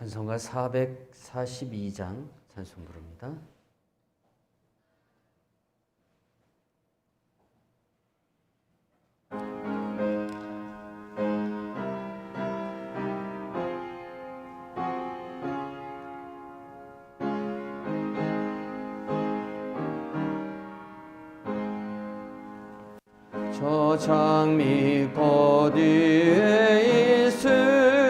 찬송가 442장 찬송 부릅니다. 저 장미꽃 위에 있을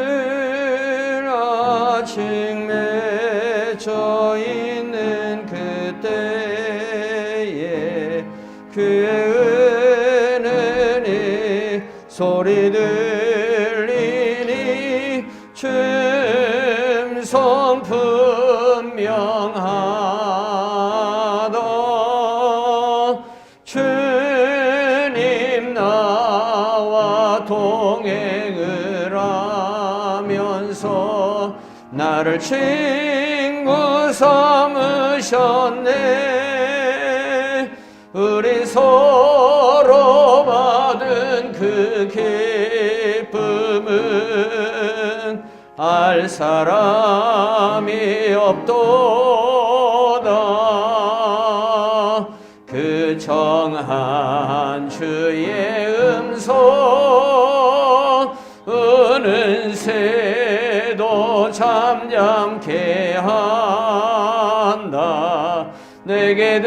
아직 맺혀 있는 그때에 그의 은혜의 소리 들리니 춤성 분명하다. 주님 나와 동행을 하면서 나를 친구 삼으셨네. 우리 서로 받은 그 기쁨은 알 사람이 없도다. 그 정한 주의 음성 은은새도 잠잠케 한다. 내게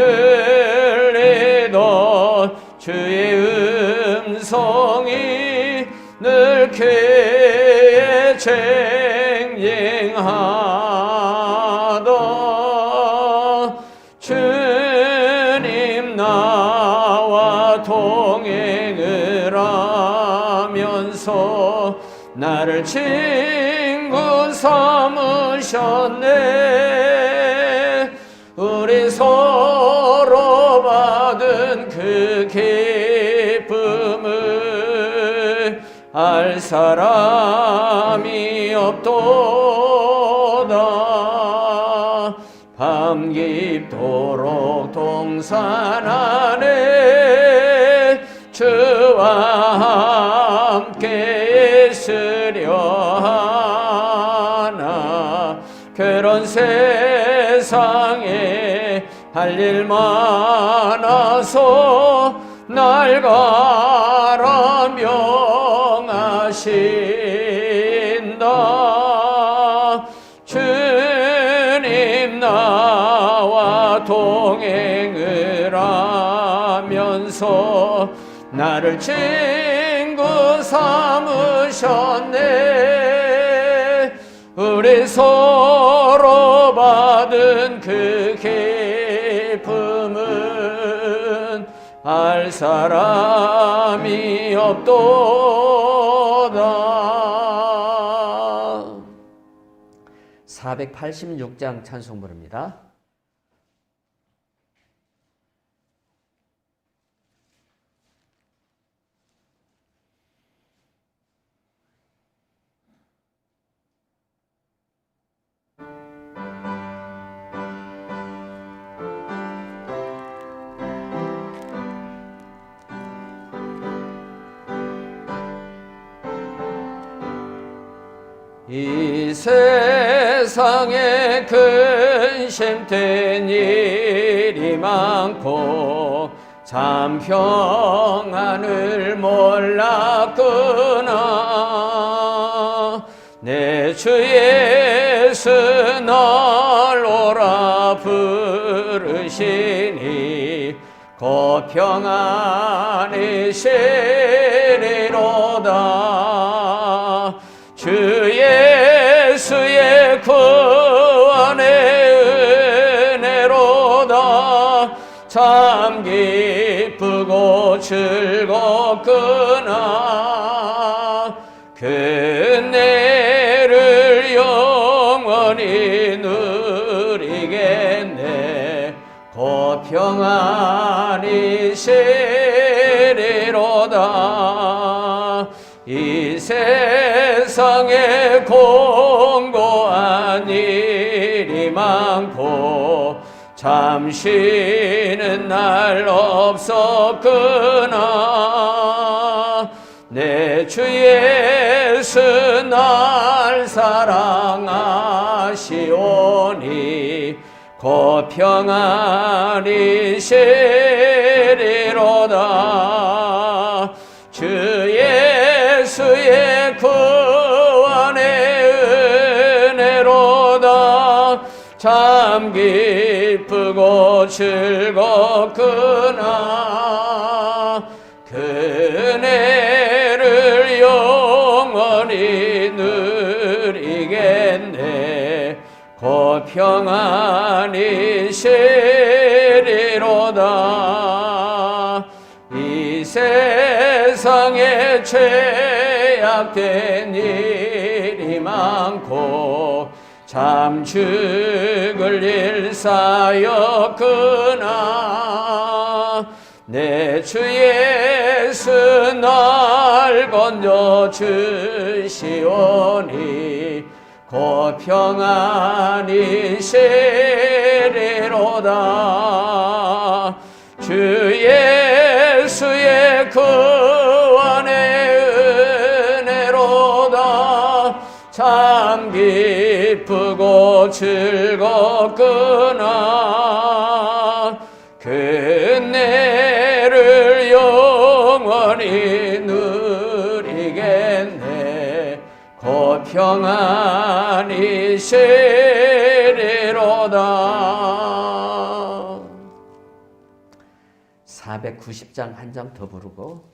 들리던 주의 음성이 늘 귀에 쟁쟁하다. 주님 나와 동행을 하면서 나를 친구 삼으셨네. 우리 서로 받은 그 기쁨을 알 사람이 없도다. 밤 깊도록 동산 안에 주와 함께 있으려 하나. 그런 세상에 할 일 많아서 날 가라 명하신다. 주님 나와 동행을 하면서 나를 친구 삼으셨네. 우리 서로 받은 그 기쁨은 알 사람이 없도다. 486장 찬송 부릅니다. 이 세상에 근심된 일이 많고 참 평안을 몰랐구나. 내 주 예수 날 오라 부르시니 곧 평안이 시리로다. 주 예수의 구원의 은혜로다. 참 기쁘고 즐겁구나. 그 은혜를 영원히 누리겠네. 곧 평안이 시리로다. 이 세상에 공고한 일이 많고 참 쉬는 날 없었구나. 내 주 예수 날 사랑하 곧 평안이 시리로다. 주 예수의 구원의 은혜로다. 참 기쁘고 즐겁구나. 그 은혜를 영원히 누리겠네. 곧 평안이 시리로다. 이 세상에 죄악된 일이 많고 참 죽을 일 쌓였구나. 내 주 예수 날 건져 주시오니 곧 평안이 시리로다. 주 예수의 구원의 은혜로다. 참 기쁘고 즐겁구나. 그 은혜를 영원히 누리겠네. 곧 평안이 시리로다. 490장 한 장 더 부르고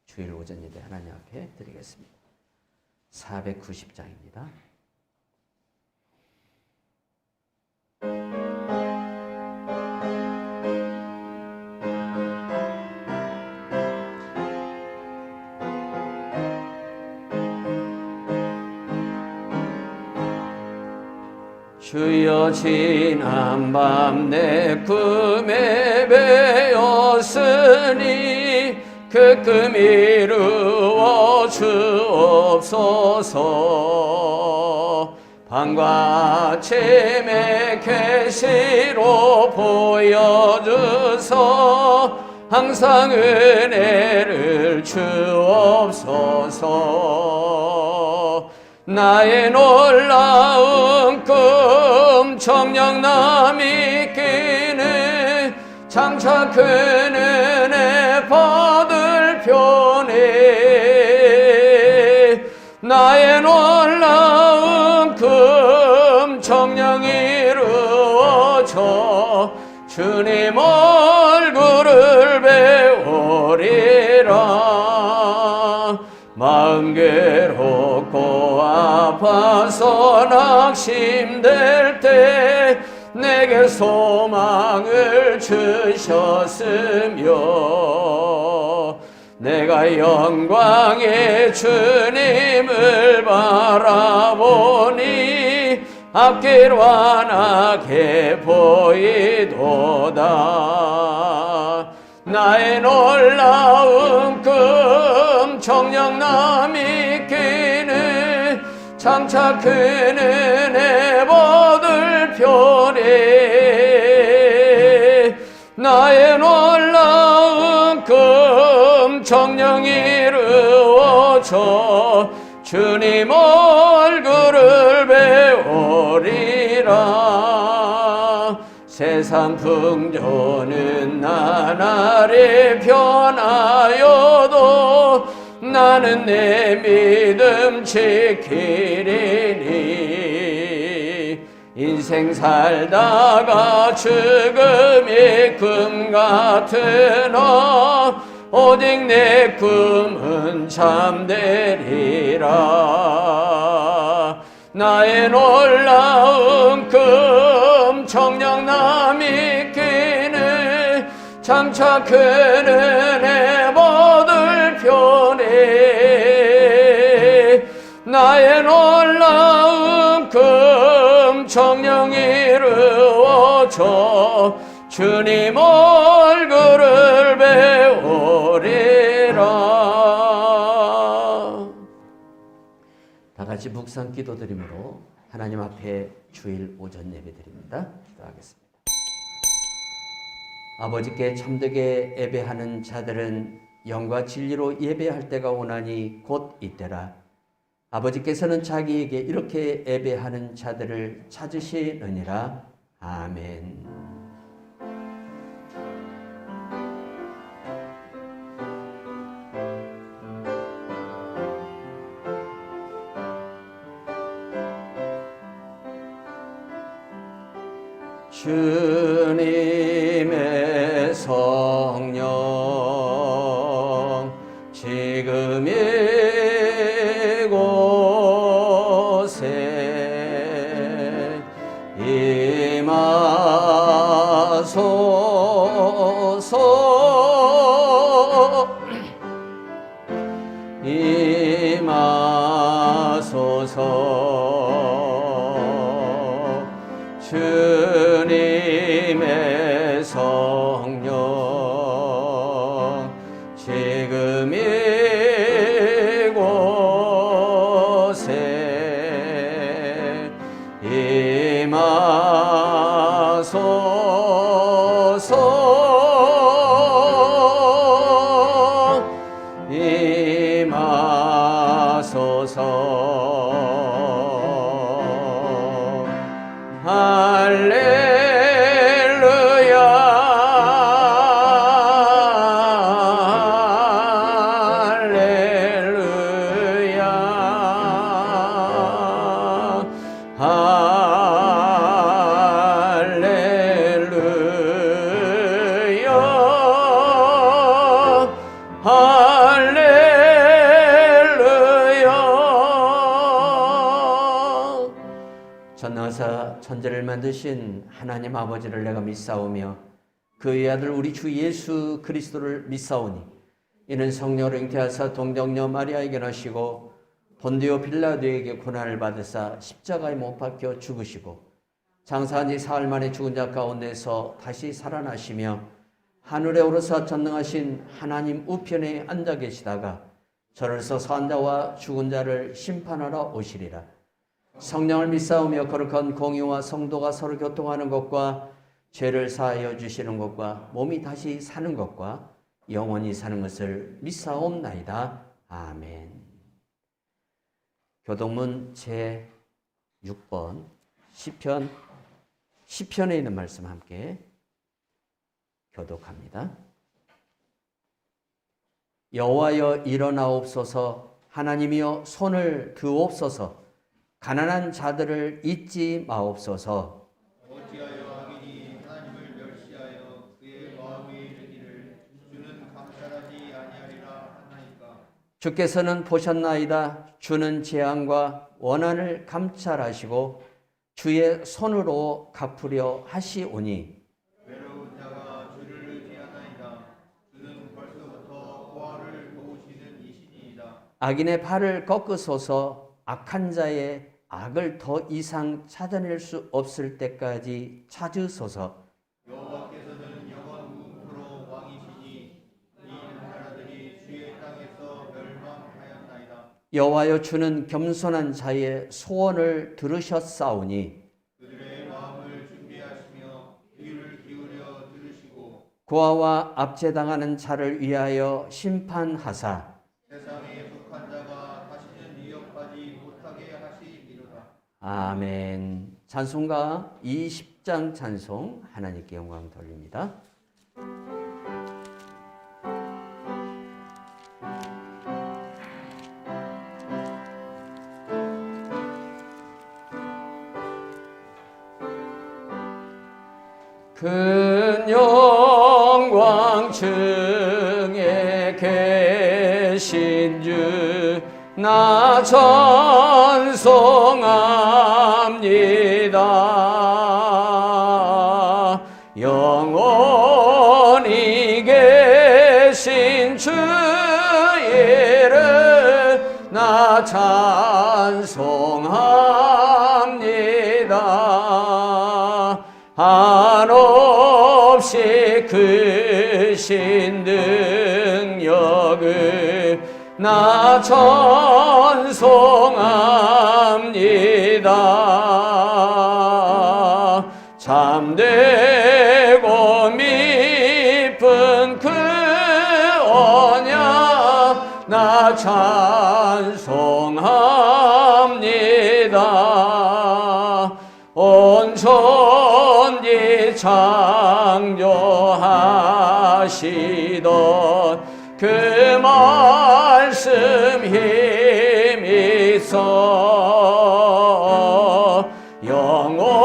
주일 오전 예배 하나님 앞에 드리겠습니다. 490장입니다. 주여 지난밤 내 꿈에 배었으니 그 꿈 이루어 주옵소서. 밤과 아침에 계시로 보여주소. 항상 은혜를 주옵소서. 나의 놀라운 꿈 청량남이 끼는 장차 큰 은혜 받을 편에. 나의 놀라운 꿈 청량 이루어져 주님 얼굴을 배우리라. 마음 괴롭고 아파서 낙심될 때 내게 소망을 주셨으며 내가 영광의 주님을 바라보니 앞길 환하게 보이도다. 나의 놀라운 꿈 청량남이 끼는 장차 큰 은혜 받을 편에. 나의 놀라운 꿈 청량 이루어져 주님 얼굴을 배우리라. 세상 풍조는 나날이 변하여도 나는 내 믿음 지키리니. 인생 살다가 죽음이 꿈 같으나 오직 내 꿈은 참되리라. 나의 놀라운 꿈 청량남이 끼는 장차 큰 은혜 받을 편에. 나의 놀라운 꿈 청량 이루어져 주님 얼굴을 배우리라. 다 같이 묵상 기도드림으로 하나님 앞에 주일 오전 예배 드립니다. 기도하겠습니다. 아버지께 참되게 예배하는 자들은 영과 진리로 예배할 때가 오나니 곧 이때라. 아버지께서는 자기에게 이렇게 예배하는 자들을 찾으시느니라. 아멘. 주님의 성령 지금 이곳에 임하소서 임하소서 주님의 성령 지금 이곳에 임하소서 할렐루야 할렐루야 할렐루야. 전능하사 천지를 만드신 하나님 아버지를 내가 믿사오며 그의 아들 우리 주 예수 그리스도를 믿사오니 이는 성령으로 잉태하사 동정녀 마리아에게 나시고 본디오 빌라도에게 고난을 받으사 십자가에 못 박혀 죽으시고 장사한 지 사흘 만에 죽은 자 가운데서 다시 살아나시며 하늘에 오르사 전능하신 하나님 우편에 앉아 계시다가 저를서 산 자와 죽은 자를 심판하러 오시리라. 성령을 믿사오며 거룩한 공의와 성도가 서로 교통하는 것과 죄를 사하여 주시는 것과 몸이 다시 사는 것과 영원히 사는 것을 믿사옵나이다. 아멘. 교동문 제6번 시편에 있는 말씀 함께 교독합니다. 여호와여 일어나옵소서. 하나님이여 손을 드옵소서. 가난한 자들을 잊지 마옵소서. 어찌하여 악인이 하나님을 멸시하여 그의 마음에 이르기를 주는 감찰하지 아니하리라 하나이까. 주께서는 보셨나이다. 주는 재앙과 원한을 감찰하시고 주의 손으로 갚으려 하시오니 외로운 자가 주를 의지하나이다. 주는 벌써부터 고아를 도우시는 이신이이다. 악인의 발을 꺾으소서. 악한 자의 악을 더 이상 찾아낼 수 없을 때까지 찾으소서. 여호와께서는 영원 무궁토록 왕이시니 이 나라들이 주의 땅에서 멸망하였나이다. 여호와여 주는 겸손한 자의 소원을 들으셨사오니 그들의 마음을 준비하시며 귀를 기울여 들으시고 고아와 압제당하는 자를 위하여 심판하사 세상에 속한 자가 다시는 위협하지 못하게 하시리로다. 아멘. 찬송가 20장 찬송 하나님께 영광 돌립니다. 큰 영광 중에 계신 주 나 찬송합니다. 영원히 계신 주 이름 나 찬송합니다. 한없이 크신 능력을 나 찬송합니다. 참되고 미쁜 그 언약 나 찬송합니다. 온 천지 창조하시던 그 말씀 힘이 있어 영원히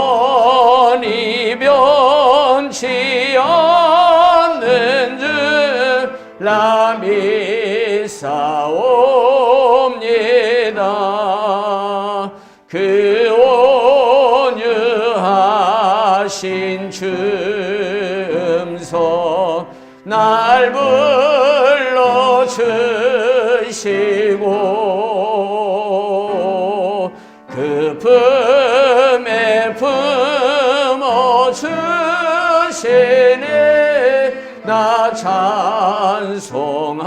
변치 않는 줄 나 믿사옵니다. 그 온유하신 춤성 날 불러주시고 그 품에 품어주시니 나 찬송합니다.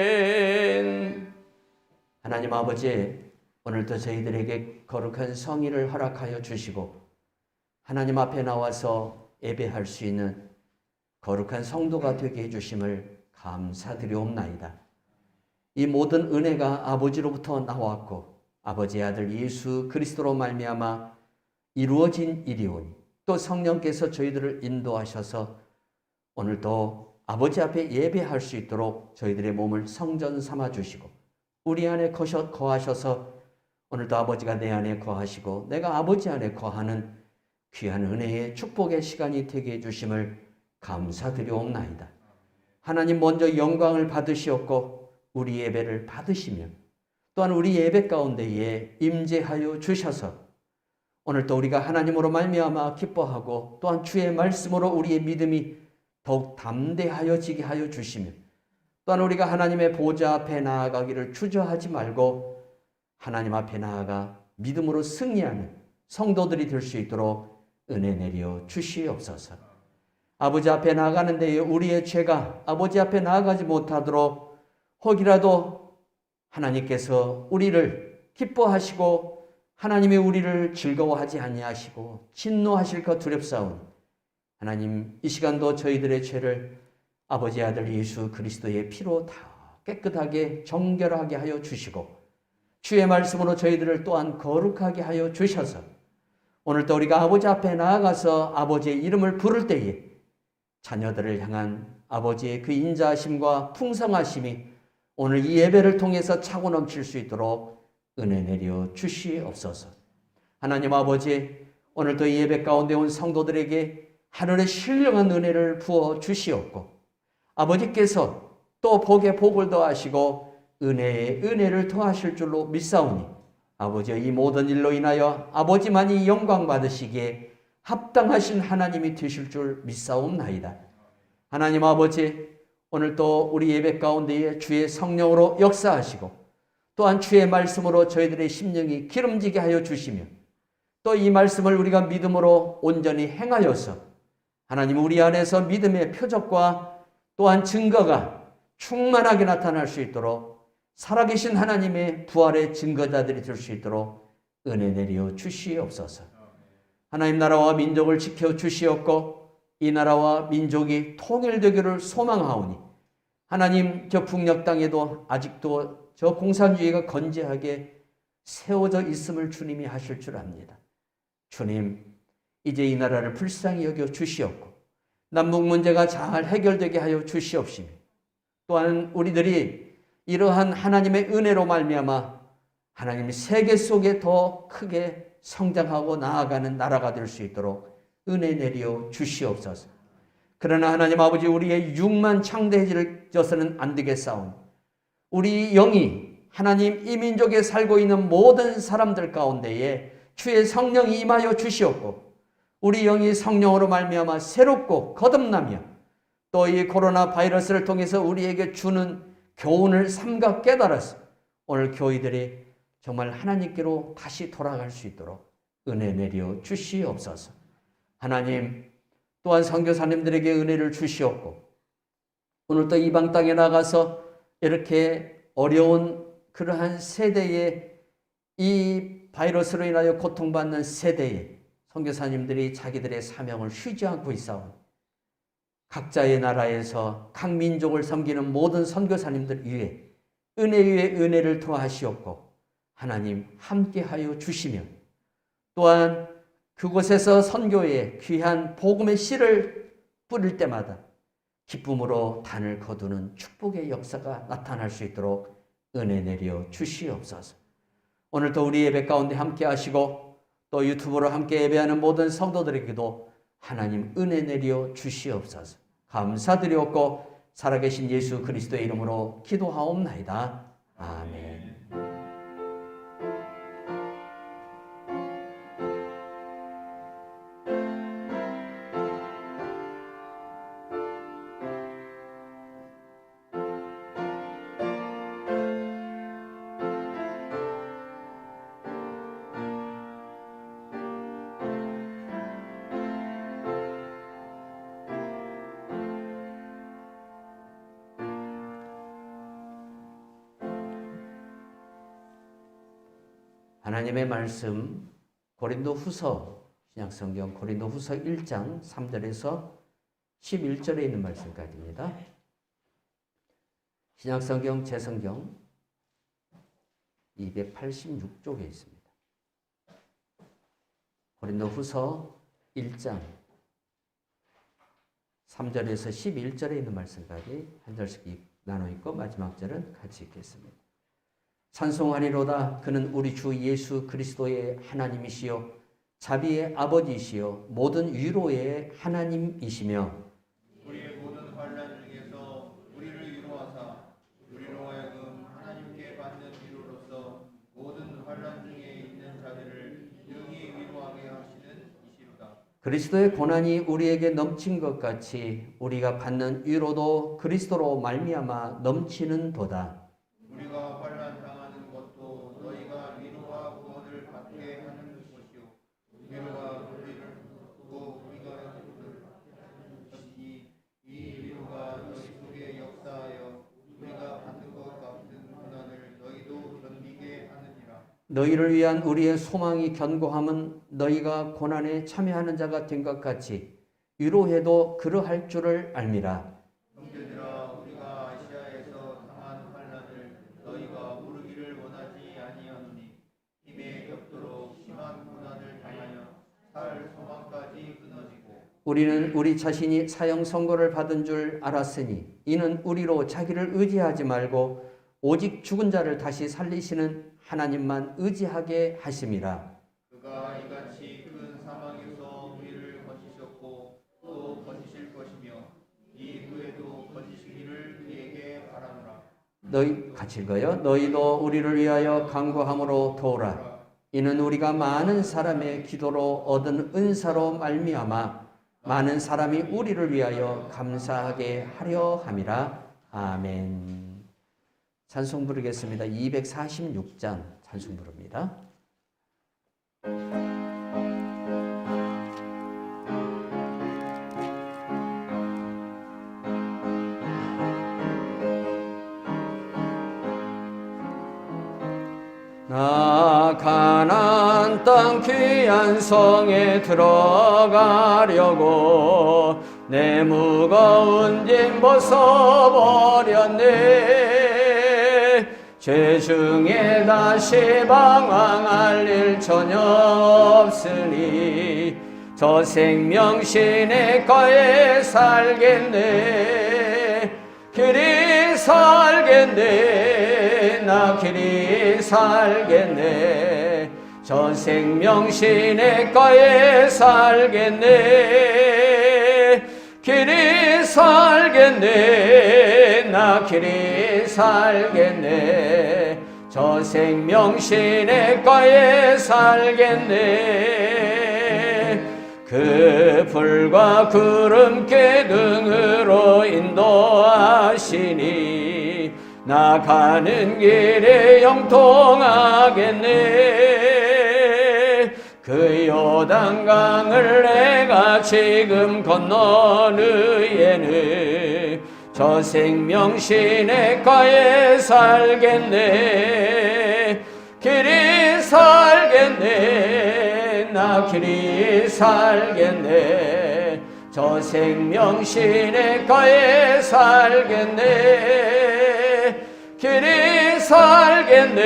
아멘. 하나님 아버지, 오늘도 저희들에게 거룩한 성의를 허락하여 주시고 하나님 앞에 나와서 예배할 수 있는 거룩한 성도가 되게 해주심을 감사드리옵나이다. 이 모든 은혜가 아버지로부터 나왔고 아버지의 아들 예수 그리스도로 말미암아 이루어진 일이오니 또 성령께서 저희들을 인도하셔서 오늘도 아버지 앞에 예배할 수 있도록 저희들의 몸을 성전 삼아 주시고 우리 안에 거하셔서 오늘도 아버지가 내 안에 거하시고 내가 아버지 안에 거하는 귀한 은혜의 축복의 시간이 되게 해주심을 감사드리옵나이다. 하나님 먼저 영광을 받으시었고 우리 예배를 받으시며 또한 우리 예배 가운데에 임재하여 주셔서 오늘도 우리가 하나님으로 말미암아 기뻐하고 또한 주의 말씀으로 우리의 믿음이 더욱 담대하여지게 하여 주시며 또한 우리가 하나님의 보좌 앞에 나아가기를 주저하지 말고 하나님 앞에 나아가 믿음으로 승리하는 성도들이 될 수 있도록 은혜 내려 주시옵소서. 아버지 앞에 나아가는 데에 우리의 죄가 아버지 앞에 나아가지 못하도록 혹이라도 하나님께서 우리를 기뻐하시고 하나님이 우리를 즐거워하지 아니하시고 진노하실까 두렵사오니 하나님 이 시간도 저희들의 죄를 아버지 아들 예수 그리스도의 피로 다 깨끗하게 정결하게 하여 주시고 주의 말씀으로 저희들을 또한 거룩하게 하여 주셔서 오늘도 우리가 아버지 앞에 나아가서 아버지의 이름을 부를 때에 자녀들을 향한 아버지의 그 인자하심과 풍성하심이 오늘 이 예배를 통해서 차고 넘칠 수 있도록 은혜 내려 주시옵소서. 하나님 아버지, 오늘도 이 예배 가운데 온 성도들에게 하늘의 신령한 은혜를 부어 주시옵고 아버지께서 또 복에 복을 더하시고 은혜에 은혜를 더하실 줄로 믿사오니 아버지의 이 모든 일로 인하여 아버지만이 영광 받으시기에 합당하신 하나님이 되실 줄 믿사옵나이다. 하나님 아버지, 오늘 또 우리 예배 가운데에 주의 성령으로 역사하시고 또한 주의 말씀으로 저희들의 심령이 기름지게 하여 주시며 또 이 말씀을 우리가 믿음으로 온전히 행하여서 하나님 우리 안에서 믿음의 표적과 또한 증거가 충만하게 나타날 수 있도록 살아계신 하나님의 부활의 증거자들이 될 수 있도록 은혜 내려 주시옵소서. 하나님 나라와 민족을 지켜 주시옵고 이 나라와 민족이 통일되기를 소망하오니 하나님 저 북녘 땅에도 아직도 저 공산주의가 건재하게 세워져 있음을 주님이 하실 줄 압니다. 주님, 이제 이 나라를 불쌍히 여겨 주시옵고 남북 문제가 잘 해결되게 하여 주시옵시며 또한 우리들이 이러한 하나님의 은혜로 말미암아 하나님 세계 속에 더 크게 성장하고 나아가는 나라가 될 수 있도록 은혜 내려 주시옵소서. 그러나 하나님 아버지 우리의 육만 창대해져서는 안 되겠사오니 우리 영이 하나님 이 민족에 살고 있는 모든 사람들 가운데에 주의 성령이 임하여 주시옵고 우리 영이 성령으로 말미암아 새롭고 거듭나며 또 이 코로나 바이러스를 통해서 우리에게 주는 교훈을 삼가 깨달아서 오늘 교회들이 정말 하나님께로 다시 돌아갈 수 있도록 은혜 내려 주시옵소서. 하나님 또한 선교사님들에게 은혜를 주시옵고 오늘 또 이방 땅에 나가서 이렇게 어려운 그러한 세대에 이 바이러스로 인하여 고통받는 세대에 선교사님들이 자기들의 사명을 쉬지 않고 있사오니 각자의 나라에서 각 민족을 섬기는 모든 선교사님들 위해 은혜 위에 은혜를 더하시옵고 하나님 함께하여 주시며 또한 그곳에서 선교에 귀한 복음의 씨를 뿌릴 때마다 기쁨으로 단을 거두는 축복의 역사가 나타날 수 있도록 은혜 내려 주시옵소서. 오늘도 우리 예배 가운데 함께 하시고 또 유튜브로 함께 예배하는 모든 성도들에게도 하나님 은혜 내려 주시옵소서. 감사드리옵고 살아계신 예수 그리스도의 이름으로 기도하옵나이다. 아멘. 하나님의 말씀 고린도후서 신약성경 고린도후서 1장 3절에서 11절에 있는 말씀까지입니다. 신약성경 제성경 286쪽에 있습니다. 고린도후서 1장 3절에서 11절에 있는 말씀까지 한 절씩 나눠 읽고 마지막 절은 같이 읽겠습니다. 찬송하리로다. 그는 우리 주 예수 그리스도의 하나님이시요 자비의 아버지시요 모든 위로의 하나님이시며 우리의 모든 환난 중에서 우리를 위로하사 우리로 하여금 하나님께 받는 위로로서 모든 환난 중에 있는 자들을 능히 위로하게 하시는 이시로다. 그리스도의 고난이 우리에게 넘친 것 같이 우리가 받는 위로도 그리스도로 말미암아 넘치는 도다. 우리가 환난 당하는 것도 너희가 위로와 구원을 받게 하는 것이요 위로가 우리를 돕고 우리가 것이니 이 위로가 너희 속에 역사하여 우리가 받는 것 같은 고난을 너희도 견디게 하느니라. 너희를 위한 우리의 소망이 견고함은 너희가 고난에 참여하는 자가 된 것 같이 위로해도 그러할 줄을 알미라. 형제들아, 우리가 아시아에서 당한 환난을 너희가 모르기를 원하지 아니하노니 힘에 겹도록 심한 고난을 당하여 살 소망까지 끊어지고 우리는 우리 자신이 사형 선고를 받은 줄 알았으니 이는 우리로 자기를 의지하지 말고 오직 죽은 자를 다시 살리시는 하나님만 의지하게 하심이라. 그가 이같이 큰 사망에서 우리를 건지셨고 또 건지실 것이며 이 후에도 건지시기를 그에게 바라노라. 너희 같이 읽어요. 너희도 우리를 위하여 간구함으로 도우라. 이는 우리가 많은 사람의 기도로 얻은 은사로 말미암아 많은 사람이 우리를 위하여 감사하게 하려 함이라. 아멘. 찬송 부르겠습니다. 246장 찬송 부릅니다. 나 가나안 땅 귀한 성에 들어가려고 내 무거운 짐 벗어버렸네. 죄 중에 다시 방황할 일 전혀 없으니 저 생명 시내가에 살겠네. 길이 살겠네. 나 길이 살겠네. 저 생명 시내가에 살겠네. 길이 살겠네. 나 길이 살겠네. 저 생명 시내가에 살겠네. 그 불과 구름 기둥으로 인도하시니 나 가는 길에 영통하겠네. 그 요단강을 내가 지금 건넌 후에는 저 생명 시내가에 살겠네. 길이 살겠네. 나 길이 살겠네. 저 생명 시내가에 살겠네. 길이 살겠네.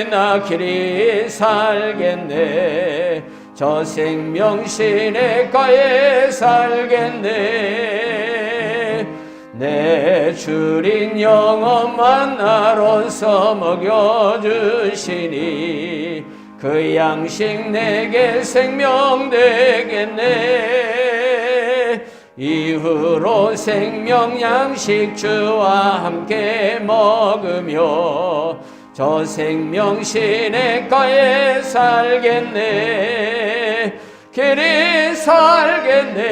나 길이 살겠네. 저 생명 시냇가에 살겠네. 내 주린 영원만 나로서 먹여주시니 그 양식 내게 생명 되겠네. 이후로 생명 양식 주와 함께 먹으며 저 생명 시냇가에 살겠네. 길이 살겠네.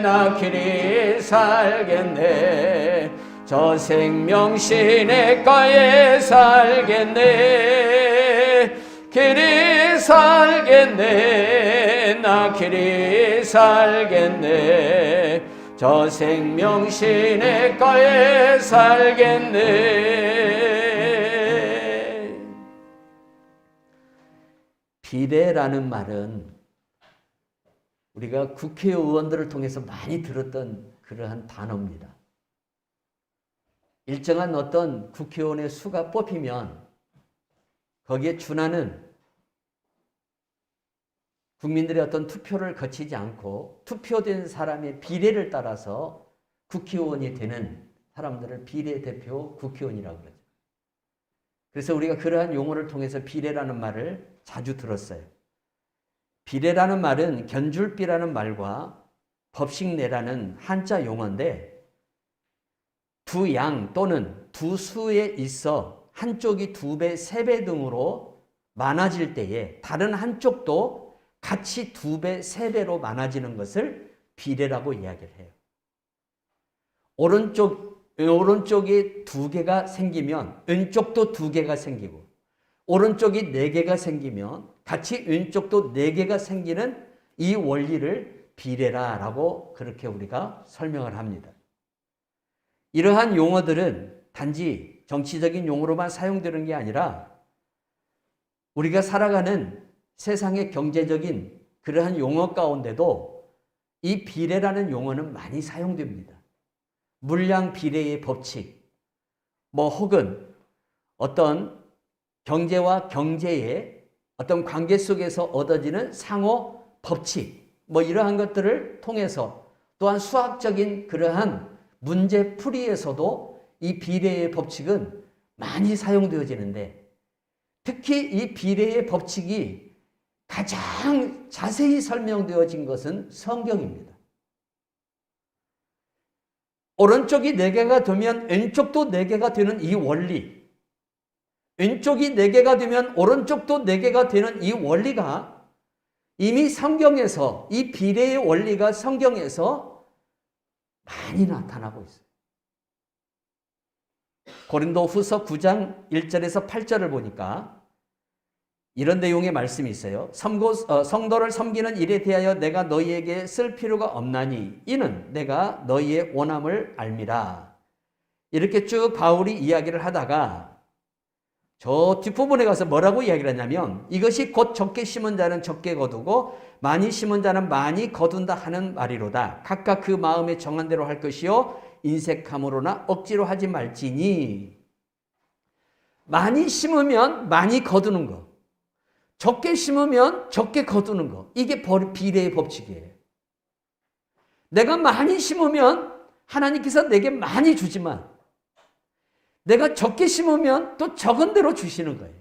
나 길이 살겠네. 저 생명 시냇가에 살겠네. 길이 살겠네. 나 길이 살겠네. 저 생명 시냇가에 살겠네. 비례라는 말은 우리가 국회의원들을 통해서 많이 들었던 그러한 단어입니다. 일정한 어떤 국회의원의 수가 뽑히면 거기에 준하는 국민들의 어떤 투표를 거치지 않고 투표된 사람의 비례를 따라서 국회의원이 되는 사람들을 비례대표 국회의원이라고 그러죠. 그래서 우리가 그러한 용어를 통해서 비례라는 말을 자주 들었어요. 비례라는 말은 견줄비라는 말과 법식내라는 한자 용어인데 두 양 또는 두 수에 있어 한쪽이 2배, 3배 등으로 많아질 때에 다른 한쪽도 같이 2배, 3배로 많아지는 것을 비례라고 이야기를 해요. 오른쪽이 2개가 생기면 왼쪽도 2개가 생기고 오른쪽이 4개가 생기면 같이 왼쪽도 4개가 생기는 이 원리를 비례라라고 그렇게 우리가 설명을 합니다. 이러한 용어들은 단지 정치적인 용어로만 사용되는 게 아니라 우리가 살아가는 세상의 경제적인 그러한 용어 가운데도 이 비례라는 용어는 많이 사용됩니다. 물량 비례의 법칙, 혹은 어떤 경제와 경제의 어떤 관계 속에서 얻어지는 상호 법칙, 이러한 것들을 통해서 또한 수학적인 그러한 문제 풀이에서도 이 비례의 법칙은 많이 사용되어지는데 특히 이 비례의 법칙이 가장 자세히 설명되어진 것은 성경입니다. 오른쪽이 4개가 되면 왼쪽도 4개가 되는 이 원리, 왼쪽이 4개가 되면 오른쪽도 4개가 되는 이 원리가 이미 성경에서 이 비례의 원리가 성경에서 많이 나타나고 있어요. 고린도후서 9장 1절에서 8절을 보니까 이런 내용의 말씀이 있어요. 성도를 섬기는 일에 대하여 내가 너희에게 쓸 필요가 없나니 이는 내가 너희의 원함을 알미라. 이렇게 쭉 바울이 이야기를 하다가 저 뒷부분에 가서 뭐라고 이야기를 하냐면 이것이 곧 적게 심은 자는 적게 거두고 많이 심은 자는 많이 거둔다 하는 말이로다. 각각 그 마음에 정한 대로 할 것이요 인색함으로나 억지로 하지 말지니. 많이 심으면 많이 거두는 거, 적게 심으면 적게 거두는 거, 이게 비례의 법칙이에요. 내가 많이 심으면 하나님께서 내게 많이 주지만 내가 적게 심으면 또 적은 대로 주시는 거예요.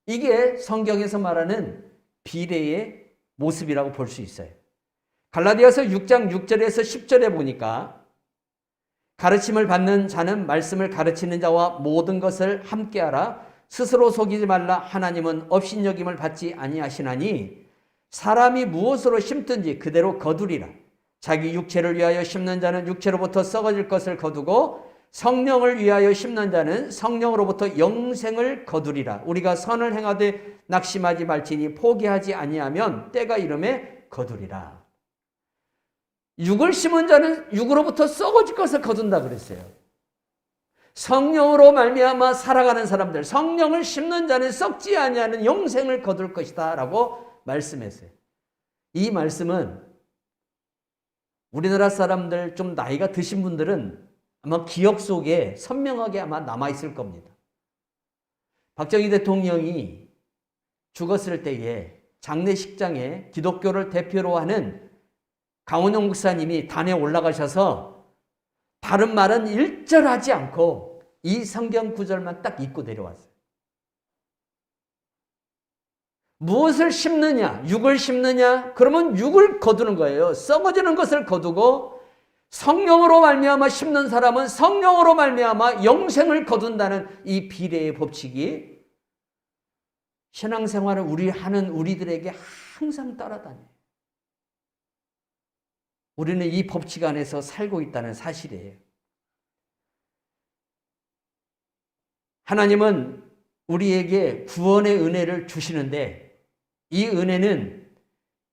이게 성경에서 말하는 비례의 모습이라고 볼 수 있어요. 갈라디아서 6장 6절에서 10절에 보니까 가르침을 받는 자는 말씀을 가르치는 자와 모든 것을 함께하라. 스스로 속이지 말라. 하나님은 업신여김을 받지 아니하시나니 사람이 무엇으로 심든지 그대로 거두리라. 자기 육체를 위하여 심는 자는 육체로부터 썩어질 것을 거두고 성령을 위하여 심는 자는 성령으로부터 영생을 거두리라. 우리가 선을 행하되 낙심하지 말지니 포기하지 아니하면 때가 이름에 거두리라. 육을 심은 자는 육으로부터 썩어질 것을 거둔다 그랬어요. 성령으로 말미암아 살아가는 사람들, 성령을 심는 자는 썩지 아니하는 영생을 거둘 것이다 라고 말씀했어요. 이 말씀은 우리나라 사람들 좀 나이가 드신 분들은 아마 기억 속에 선명하게 아마 남아있을 겁니다. 박정희 대통령이 죽었을 때에 장례식장에 기독교를 대표로 하는 강원영 목사님이 단에 올라가셔서 다른 말은 일절하지 않고 이 성경 구절만 딱 읽고 내려왔어요. 무엇을 심느냐? 육을 심느냐? 그러면 육을 거두는 거예요. 썩어지는 것을 거두고 성령으로 말미암아 심는 사람은 성령으로 말미암아 영생을 거둔다는 이 비례의 법칙이 신앙생활을 하는 우리들에게 항상 따라다녀요. 우리는 이 법칙 안에서 살고 있다는 사실이에요. 하나님은 우리에게 구원의 은혜를 주시는데 이 은혜는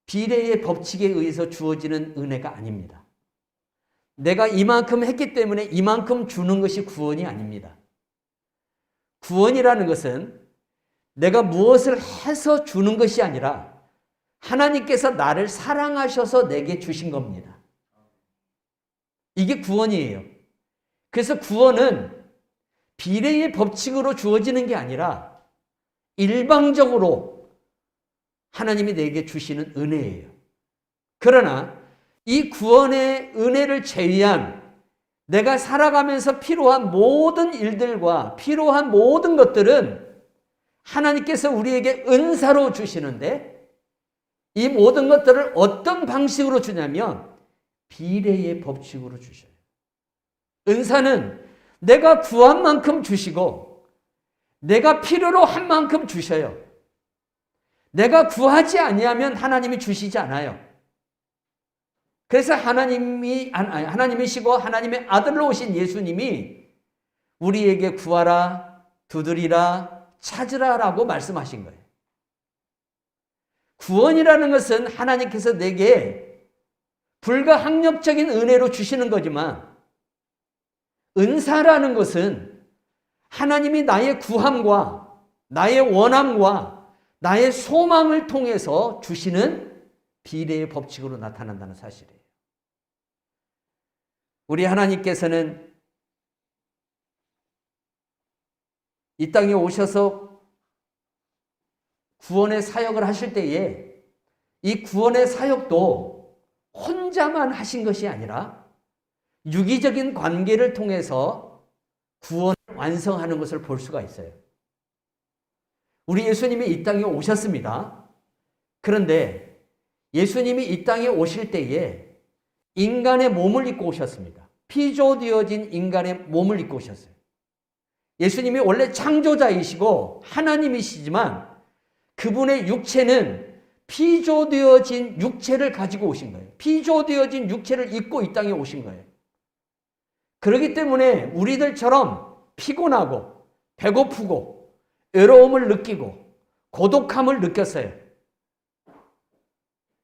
비례의 법칙에 의해서 주어지는 은혜가 아닙니다. 내가 이만큼 했기 때문에 이만큼 주는 것이 구원이 아닙니다. 구원이라는 것은 내가 무엇을 해서 주는 것이 아니라 하나님께서 나를 사랑하셔서 내게 주신 겁니다. 이게 구원이에요. 그래서 구원은 비례의 법칙으로 주어지는 게 아니라 일방적으로 하나님이 내게 주시는 은혜예요. 그러나 이 구원의 은혜를 제외한 내가 살아가면서 필요한 모든 일들과 필요한 모든 것들은 하나님께서 우리에게 은사로 주시는데 이 모든 것들을 어떤 방식으로 주냐면 비례의 법칙으로 주셔요. 은사는 내가 구한 만큼 주시고 내가 필요로 한 만큼 주셔요. 내가 구하지 아니하면 하나님이 주시지 않아요. 그래서 하나님이시고 하나님의 아들로 오신 예수님이 우리에게 구하라, 두드리라, 찾으라라고 말씀하신 거예요. 구원이라는 것은 하나님께서 내게 불가항력적인 은혜로 주시는 거지만 은사라는 것은 하나님이 나의 구함과 나의 원함과 나의 소망을 통해서 주시는 비례의 법칙으로 나타난다는 사실이에요. 우리 하나님께서는 이 땅에 오셔서 구원의 사역을 하실 때에 이 구원의 사역도 혼자만 하신 것이 아니라 유기적인 관계를 통해서 구원을 완성하는 것을 볼 수가 있어요. 우리 예수님이 이 땅에 오셨습니다. 그런데 예수님이 이 땅에 오실 때에 인간의 몸을 입고 오셨습니다. 피조되어진 인간의 몸을 입고 오셨어요. 예수님이 원래 창조자이시고 하나님이시지만 그분의 육체는 피조되어진 육체를 가지고 오신 거예요. 피조되어진 육체를 입고 이 땅에 오신 거예요. 그렇기 때문에 우리들처럼 피곤하고 배고프고 외로움을 느끼고 고독함을 느꼈어요.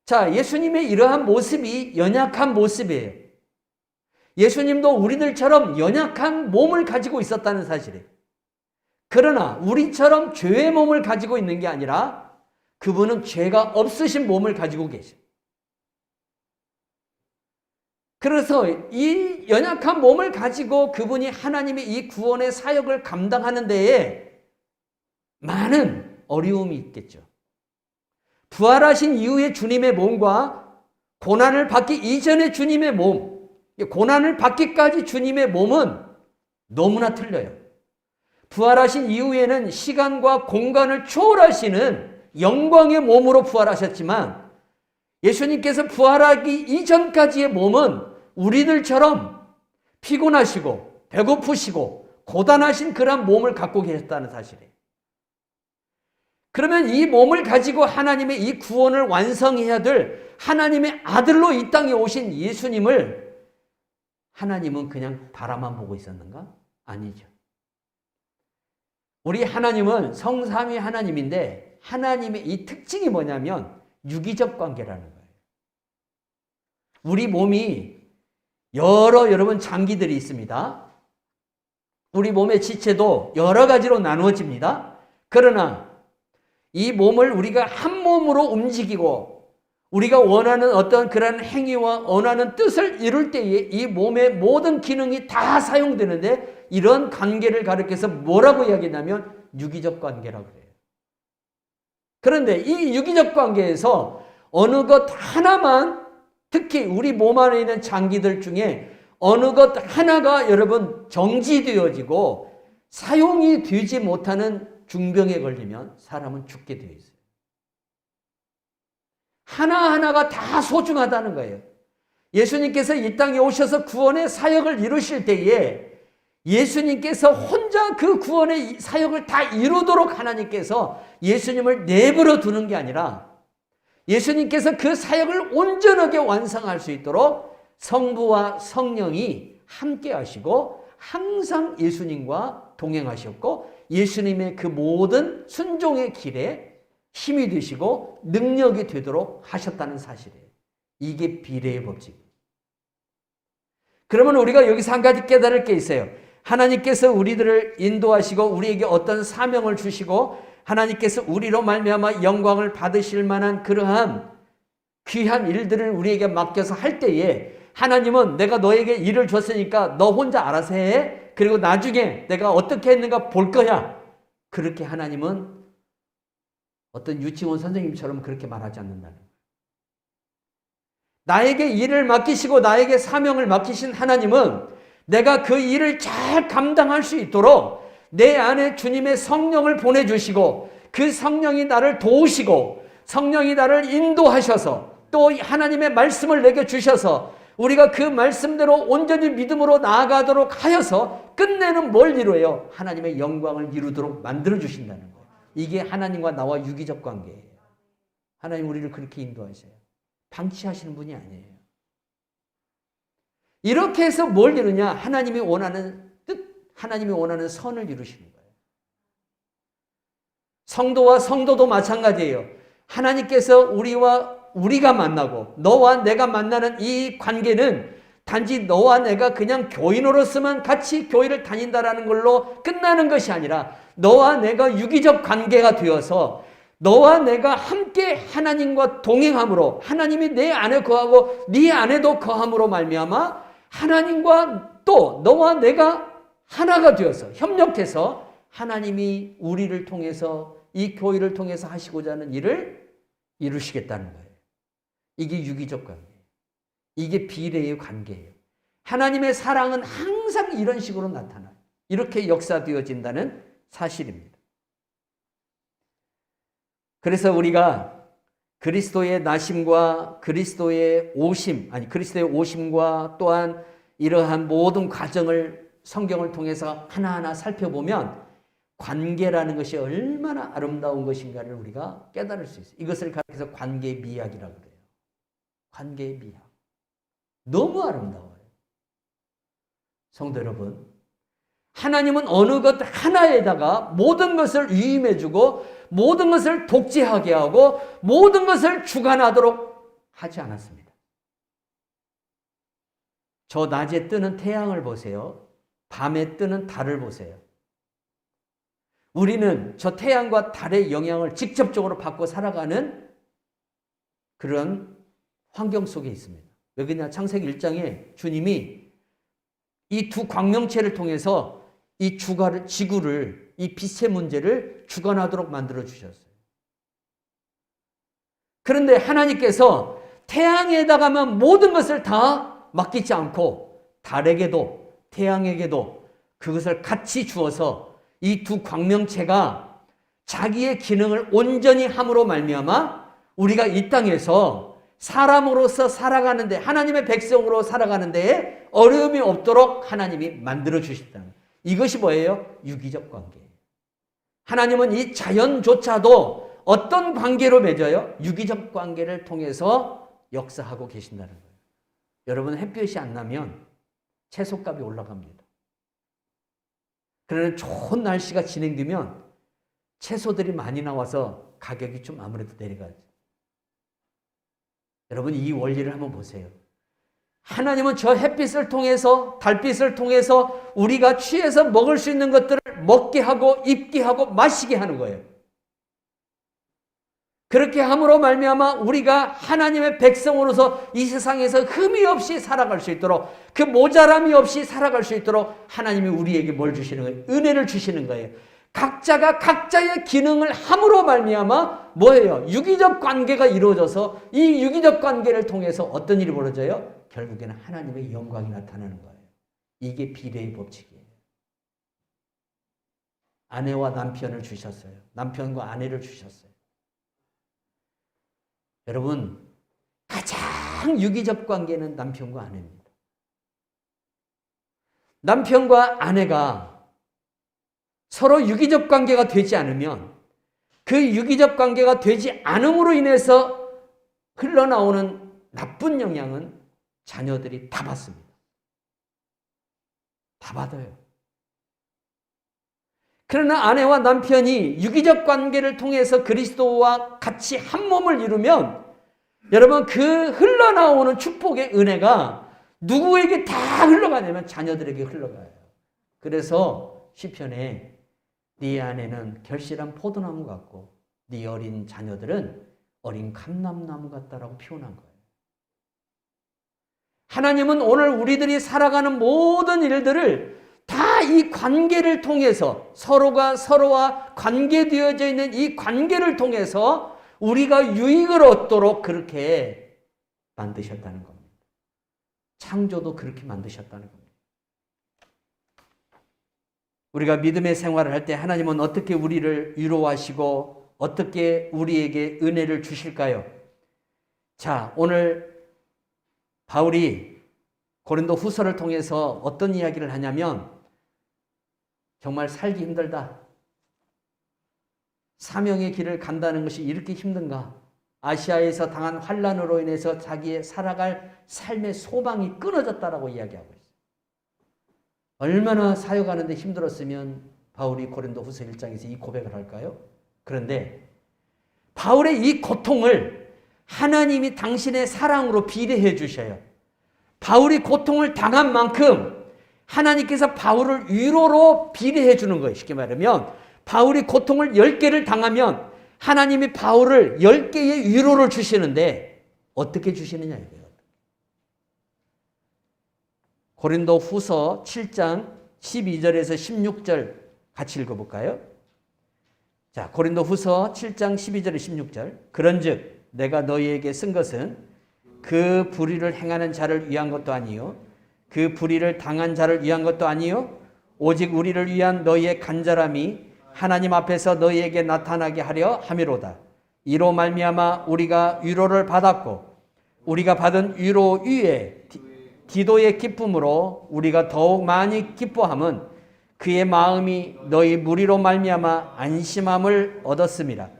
자, 예수님의 이러한 모습이 연약한 모습이에요. 예수님도 우리들처럼 연약한 몸을 가지고 있었다는 사실이에요. 그러나 우리처럼 죄의 몸을 가지고 있는 게 아니라 그분은 죄가 없으신 몸을 가지고 계셔요. 그래서 이 연약한 몸을 가지고 그분이 하나님의 이 구원의 사역을 감당하는 데에 많은 어려움이 있겠죠. 부활하신 이후의 주님의 몸과 고난을 받기 이전의 주님의 몸, 고난을 받기까지 주님의 몸은 너무나 틀려요. 부활하신 이후에는 시간과 공간을 초월하시는 영광의 몸으로 부활하셨지만 예수님께서 부활하기 이전까지의 몸은 우리들처럼 피곤하시고 배고프시고 고단하신 그런 몸을 갖고 계셨다는 사실이에요. 그러면 이 몸을 가지고 하나님의 이 구원을 완성해야 될 하나님의 아들로 이 땅에 오신 예수님을 하나님은 그냥 바라만 보고 있었는가? 아니죠. 우리 하나님은 성삼위 하나님인데 하나님의 이 특징이 뭐냐면 유기적 관계라는 거예요. 우리 몸이 여러분 장기들이 있습니다. 우리 몸의 지체도 여러 가지로 나누어집니다. 그러나 이 몸을 우리가 한 몸으로 움직이고 우리가 원하는 어떤 그런 행위와 원하는 뜻을 이룰 때에 이 몸의 모든 기능이 다 사용되는데, 이런 관계를 가리켜서 뭐라고 이야기하냐면 유기적 관계라고 그래요. 그런데 이 유기적 관계에서 어느 것 하나만, 특히 우리 몸 안에 있는 장기들 중에 어느 것 하나가 여러분 정지되어지고 사용이 되지 못하는 중병에 걸리면 사람은 죽게 되어 있어요. 하나하나가 다 소중하다는 거예요. 예수님께서 이 땅에 오셔서 구원의 사역을 이루실 때에 예수님께서 혼자 그 구원의 사역을 다 이루도록 하나님께서 예수님을 내버려 두는 게 아니라 예수님께서 그 사역을 온전하게 완성할 수 있도록 성부와 성령이 함께 하시고 항상 예수님과 동행하셨고 예수님의 그 모든 순종의 길에 힘이 되시고 능력이 되도록 하셨다는 사실이에요. 이게 비례의 법칙. 그러면 우리가 여기서 한 가지 깨달을 게 있어요. 하나님께서 우리들을 인도하시고 우리에게 어떤 사명을 주시고 하나님께서 우리로 말미암아 영광을 받으실 만한 그러한 귀한 일들을 우리에게 맡겨서 할 때에 하나님은 내가 너에게 일을 줬으니까 너 혼자 알아서 해. 그리고 나중에 내가 어떻게 했는가 볼 거야. 그렇게 하나님은 어떤 유치원 선생님처럼 그렇게 말하지 않는다는 거예요. 나에게 일을 맡기시고 나에게 사명을 맡기신 하나님은 내가 그 일을 잘 감당할 수 있도록 내 안에 주님의 성령을 보내주시고 그 성령이 나를 도우시고 성령이 나를 인도하셔서 또 하나님의 말씀을 내게 주셔서 우리가 그 말씀대로 온전히 믿음으로 나아가도록 하여서 끝내는 뭘 이루어요? 하나님의 영광을 이루도록 만들어주신다는 거예요. 이게 하나님과 나와 유기적 관계예요. 하나님 우리를 그렇게 인도하셔요. 방치하시는 분이 아니에요. 이렇게 해서 뭘 이루냐? 하나님이 원하는 뜻, 하나님이 원하는 선을 이루시는 거예요. 성도와 성도도 마찬가지예요. 하나님께서 우리가 만나고 너와 내가 만나는 이 관계는 단지 너와 내가 그냥 교인으로서만 같이 교회를 다닌다라는 걸로 끝나는 것이 아니라 너와 내가 유기적 관계가 되어서 너와 내가 함께 하나님과 동행함으로 하나님이 내 안에 거하고 네 안에도 거함으로 말미암아 하나님과 또 너와 내가 하나가 되어서 협력해서 하나님이 우리를 통해서 이 교회를 통해서 하시고자 하는 일을 이루시겠다는 거예요. 이게 유기적 관계예요. 이게 비례의 관계예요. 하나님의 사랑은 항상 이런 식으로 나타나요. 이렇게 역사되어진다는 사실입니다. 그래서 우리가 그리스도의 나심과 그리스도의 오심과 또한 이러한 모든 과정을 성경을 통해서 하나하나 살펴보면 관계라는 것이 얼마나 아름다운 것인가를 우리가 깨달을 수 있어요. 이것을 가리켜서 관계의 미학이라고 그래요. 관계의 미학. 너무 아름다워요. 성도 여러분, 하나님은 어느 것 하나에다가 모든 것을 위임해주고 모든 것을 독재하게 하고 모든 것을 주관하도록 하지 않았습니다. 저 낮에 뜨는 태양을 보세요. 밤에 뜨는 달을 보세요. 우리는 저 태양과 달의 영향을 직접적으로 받고 살아가는 그런 환경 속에 있습니다. 왜 그러냐? 창세기 1장에 주님이 이 두 광명체를 통해서 이 지구를, 이 빛의 문제를 주관하도록 만들어 주셨어요. 그런데 하나님께서 태양에다가만 모든 것을 다 맡기지 않고 달에게도 태양에게도 그것을 같이 주어서 이 두 광명체가 자기의 기능을 온전히 함으로 말미암아 우리가 이 땅에서 사람으로서 살아가는데 하나님의 백성으로 살아가는 데에 어려움이 없도록 하나님이 만들어 주셨다는 거예요. 이것이 뭐예요? 유기적 관계예요. 하나님은 이 자연조차도 어떤 관계로 맺어요? 유기적 관계를 통해서 역사하고 계신다는 거예요. 여러분, 햇볕이 안 나면 채소값이 올라갑니다. 그러나 좋은 날씨가 진행되면 채소들이 많이 나와서 가격이 좀 아무래도 내려가죠. 여러분, 이 원리를 한번 보세요. 하나님은 저 햇빛을 통해서 달빛을 통해서 우리가 취해서 먹을 수 있는 것들을 먹게 하고 입게 하고 마시게 하는 거예요. 그렇게 함으로 말미암아 우리가 하나님의 백성으로서 이 세상에서 흠이 없이 살아갈 수 있도록, 그 모자람이 없이 살아갈 수 있도록 하나님이 우리에게 뭘 주시는 거예요? 은혜를 주시는 거예요. 각자가 각자의 기능을 함으로 말미암아 뭐예요? 유기적 관계가 이루어져서 이 유기적 관계를 통해서 어떤 일이 벌어져요? 결국에는 하나님의 영광이 나타나는 거예요. 이게 비례의 법칙이에요. 아내와 남편을 주셨어요. 남편과 아내를 주셨어요. 여러분, 가장 유기적 관계는 남편과 아내입니다. 남편과 아내가 서로 유기적 관계가 되지 않으면 그 유기적 관계가 되지 않음으로 인해서 흘러나오는 나쁜 영향은 자녀들이 다 받습니다. 다 받아요. 그러나 아내와 남편이 유기적 관계를 통해서 그리스도와 같이 한 몸을 이루면 여러분, 그 흘러나오는 축복의 은혜가 누구에게 다 흘러가냐면 자녀들에게 흘러가요. 그래서 시편에 네 아내는 결실한 포도나무 같고 네 어린 자녀들은 어린 감람나무 같다라고 표현한 거예요. 하나님은 오늘 우리들이 살아가는 모든 일들을 다 이 관계를 통해서, 서로가 서로와 관계되어져 있는 이 관계를 통해서 우리가 유익을 얻도록 그렇게 만드셨다는 겁니다. 창조도 그렇게 만드셨다는 겁니다. 우리가 믿음의 생활을 할 때 하나님은 어떻게 우리를 위로하시고 어떻게 우리에게 은혜를 주실까요? 자, 오늘 바울이 고린도 후서를 통해서 어떤 이야기를 하냐면, 정말 살기 힘들다. 사명의 길을 간다는 것이 이렇게 힘든가? 아시아에서 당한 환난으로 인해서 자기의 살아갈 삶의 소망이 끊어졌다라고 이야기하고 있어요. 얼마나 사역하는데 힘들었으면 바울이 고린도 후서 1장에서 이 고백을 할까요? 그런데 바울의 이 고통을 하나님이 당신의 사랑으로 비례해 주셔요. 바울이 고통을 당한 만큼 하나님께서 바울을 위로로 비례해 주는 거예요. 쉽게 말하면 바울이 고통을 10개를 당하면 하나님이 바울을 10개의 위로를 주시는데 어떻게 주시느냐 이거예요. 고린도 후서 7장 12절에서 16절 같이 읽어볼까요? 자, 고린도 후서 7장 12절에 16절. 그런즉 내가 너희에게 쓴 것은 그 불의를 행하는 자를 위한 것도 아니요 그 불의를 당한 자를 위한 것도 아니요 오직 우리를 위한 너희의 간절함이 하나님 앞에서 너희에게 나타나게 하려 함이로다. 이로 말미암아 우리가 위로를 받았고 우리가 받은 위로 위에 기도의 기쁨으로 우리가 더욱 많이 기뻐함은 그의 마음이 너희 무리로 말미암아 안심함을 얻었습니다.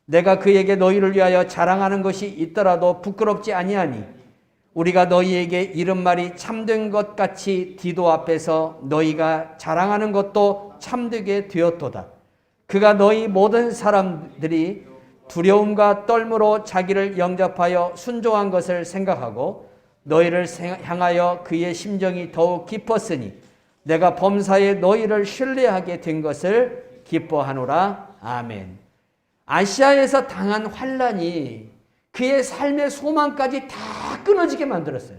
내가 그에게 너희를 위하여 자랑하는 것이 있더라도 부끄럽지 아니하니 우리가 너희에게 이른 말이 참된 것 같이 디도 앞에서 너희가 자랑하는 것도 참되게 되었도다. 그가 너희 모든 사람들이 두려움과 떨므로 자기를 영접하여 순종한 것을 생각하고 너희를 향하여 그의 심정이 더욱 깊었으니 내가 범사에 너희를 신뢰하게 된 것을 기뻐하노라. 아멘. 아시아에서 당한 환난이 그의 삶의 소망까지 다 끊어지게 만들었어요.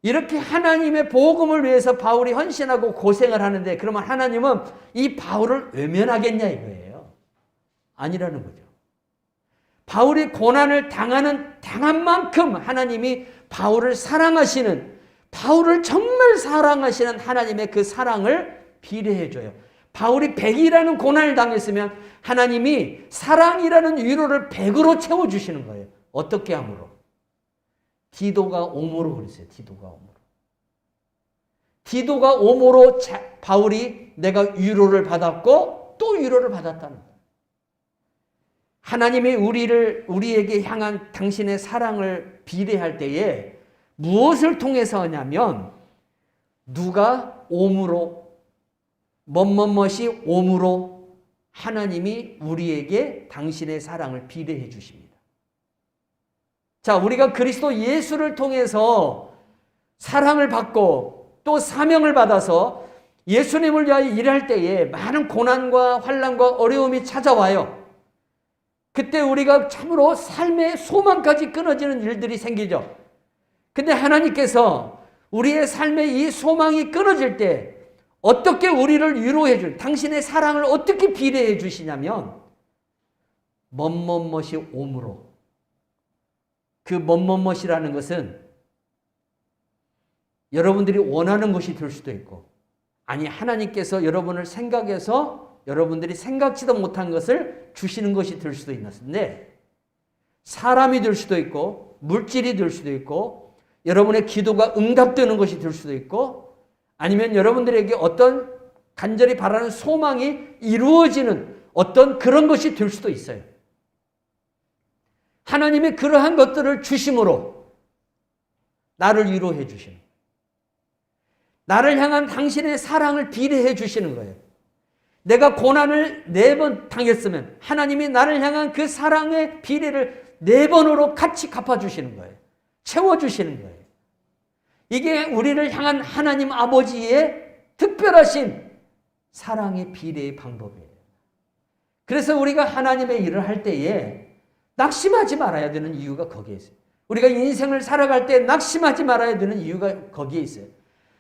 이렇게 하나님의 복음을 위해서 바울이 헌신하고 고생을 하는데 그러면 하나님은 이 바울을 외면하겠냐 이거예요. 아니라는 거죠. 바울이 고난을 당한 만큼 하나님이 바울을 사랑하시는, 바울을 정말 사랑하시는 하나님의 그 사랑을 비례해 줘요. 바울이 100이라는 고난을 당했으면 하나님이 사랑이라는 위로를 100으로 채워주시는 거예요. 어떻게 함으로? 디도가 옴으로 그랬어요. 디도가 옴으로 바울이 내가 위로를 받았고 또 위로를 받았다는 거예요. 하나님이 우리에게 향한 당신의 사랑을 비례할 때에 무엇을 통해서 하냐면 누가 옴으로 뭐뭐뭐이 옴으로 하나님이 우리에게 당신의 사랑을 비례해 주십니다. 자, 우리가 그리스도 예수를 통해서 사랑을 받고 또 사명을 받아서 예수님을 위하여 일할 때에 많은 고난과 환난과 어려움이 찾아와요. 그때 우리가 참으로 삶의 소망까지 끊어지는 일들이 생기죠. 근데 하나님께서 우리의 삶의 이 소망이 끊어질 때 어떻게 우리를 위로해 줄, 당신의 사랑을 어떻게 비례해 주시냐면 멋멋멋이 옴으로. 그 멋멋멋이라는 것은 여러분들이 원하는 것이 될 수도 있고, 아니 하나님께서 여러분을 생각해서 여러분들이 생각지도 못한 것을 주시는 것이 될 수도 있는데, 사람이 될 수도 있고 물질이 될 수도 있고 여러분의 기도가 응답되는 것이 될 수도 있고, 아니면 여러분들에게 어떤 간절히 바라는 소망이 이루어지는 어떤 그런 것이 될 수도 있어요. 하나님이 그러한 것들을 주심으로 나를 위로해 주시는, 나를 향한 당신의 사랑을 비례해 주시는 거예요. 내가 고난을 4번 당했으면 하나님이 나를 향한 그 사랑의 비례를 4번으로 같이 갚아주시는 거예요. 채워주시는 거예요. 이게 우리를 향한 하나님 아버지의 특별하신 사랑의 비례의 방법이에요. 그래서 우리가 하나님의 일을 할 때에 낙심하지 말아야 되는 이유가 거기에 있어요. 우리가 인생을 살아갈 때 낙심하지 말아야 되는 이유가 거기에 있어요.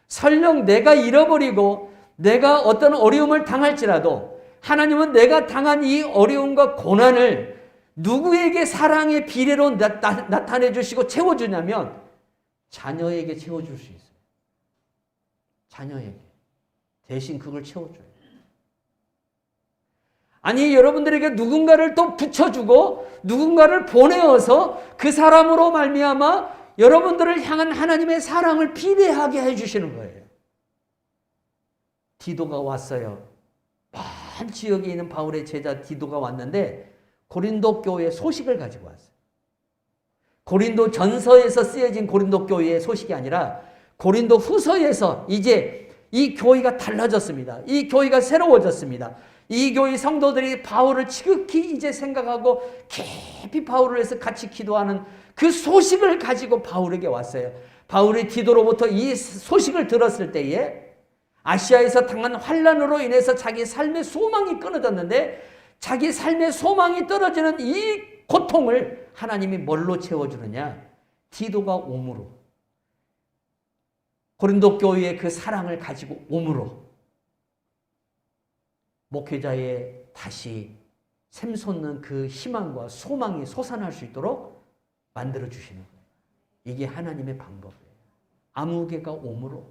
설령 내가 잃어버리고 내가 어떤 어려움을 당할지라도 하나님은 내가 당한 이 어려움과 고난을 누구에게 사랑의 비례로 나타내 주시고 채워주냐면 자녀에게 채워줄 수 있어요. 자녀에게 대신 그걸 채워줘요. 아니 여러분들에게 누군가를 또 붙여주고 누군가를 보내어서 그 사람으로 말미암아 여러분들을 향한 하나님의 사랑을 비례하게 해주시는 거예요. 디도가 왔어요. 먼 지역에 있는 바울의 제자 디도가 왔는데 고린도 교회의 소식을 가지고 왔어요. 고린도 전서에서 쓰여진 고린도 교회의 소식이 아니라 고린도 후서에서 이제 이 교회가 달라졌습니다. 이 교회가 새로워졌습니다. 이 교회 성도들이 바울을 지극히 이제 생각하고 깊이 바울을 위해서 같이 기도하는 그 소식을 가지고 바울에게 왔어요. 바울이 디도로부터 이 소식을 들었을 때에 아시아에서 당한 환난으로 인해서 자기 삶의 소망이 끊어졌는데 자기 삶의 소망이 떨어지는 이 고통을 하나님이 뭘로 채워주느냐? 디도가 옴으로, 고린도 교회의 그 사랑을 가지고 옴으로 목회자의 다시 샘솟는 그 희망과 소망이 솟아날 수 있도록 만들어주시는 거예요. 이게 하나님의 방법이에요. 아무개가 옴으로,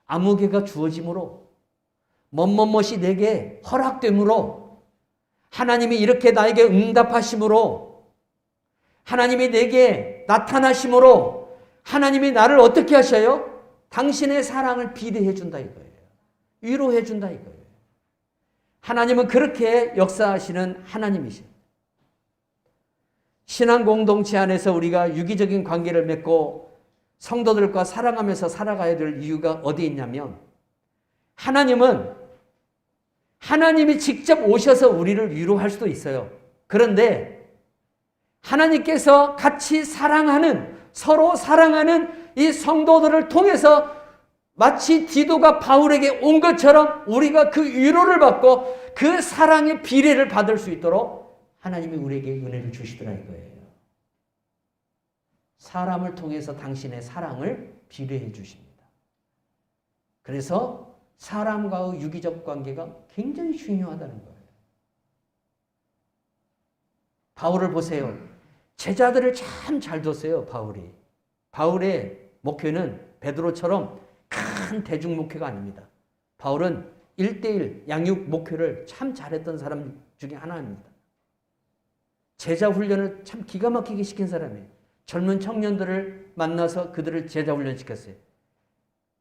아무개가 주어짐으로, 멋멋멋이 내게 허락됨으로, 하나님이 이렇게 나에게 응답하심으로, 하나님이 내게 나타나심으로, 하나님이 나를 어떻게 하셔요? 당신의 사랑을 비례해 준다 이거예요. 위로해 준다 이거예요. 하나님은 그렇게 역사하시는 하나님이십니다. 신앙 공동체 안에서 우리가 유기적인 관계를 맺고 성도들과 사랑하면서 살아가야 될 이유가 어디 있냐면, 하나님이 직접 오셔서 우리를 위로할 수도 있어요. 그런데 하나님께서 같이 사랑하는, 서로 사랑하는 이 성도들을 통해서 마치 디도가 바울에게 온 것처럼 우리가 그 위로를 받고 그 사랑의 비례를 받을 수 있도록 하나님이 우리에게 은혜를 주시더라 이거예요. 사람을 통해서 당신의 사랑을 비례해 주십니다. 그래서 사람과의 유기적 관계가 굉장히 중요하다는 거예요. 바울을 보세요. 제자들을 참 잘 뒀어요, 바울이. 바울의 목회는 베드로처럼 큰 대중 목회가 아닙니다. 바울은 1:1 양육 목회를 참 잘했던 사람 중에 하나입니다. 제자 훈련을 참 기가 막히게 시킨 사람이에요. 젊은 청년들을 만나서 그들을 제자 훈련시켰어요.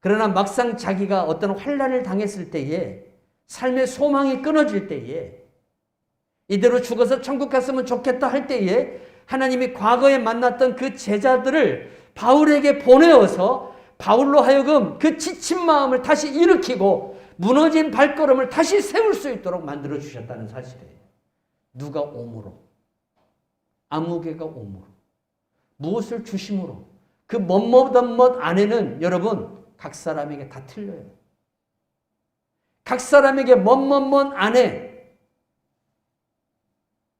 그러나 막상 자기가 어떤 환난을 당했을 때에, 삶의 소망이 끊어질 때에, 이대로 죽어서 천국 갔으면 좋겠다 할 때에 하나님이 과거에 만났던 그 제자들을 바울에게 보내어서 바울로 하여금 그 지친 마음을 다시 일으키고 무너진 발걸음을 다시 세울 수 있도록 만들어 주셨다는 사실이에요. 누가 옴으로, 아무개가 옴으로, 무엇을 주심으로. 그 멋멋 안에는 여러분 각 사람에게 다 틀려요. 각 사람에게 멋 안에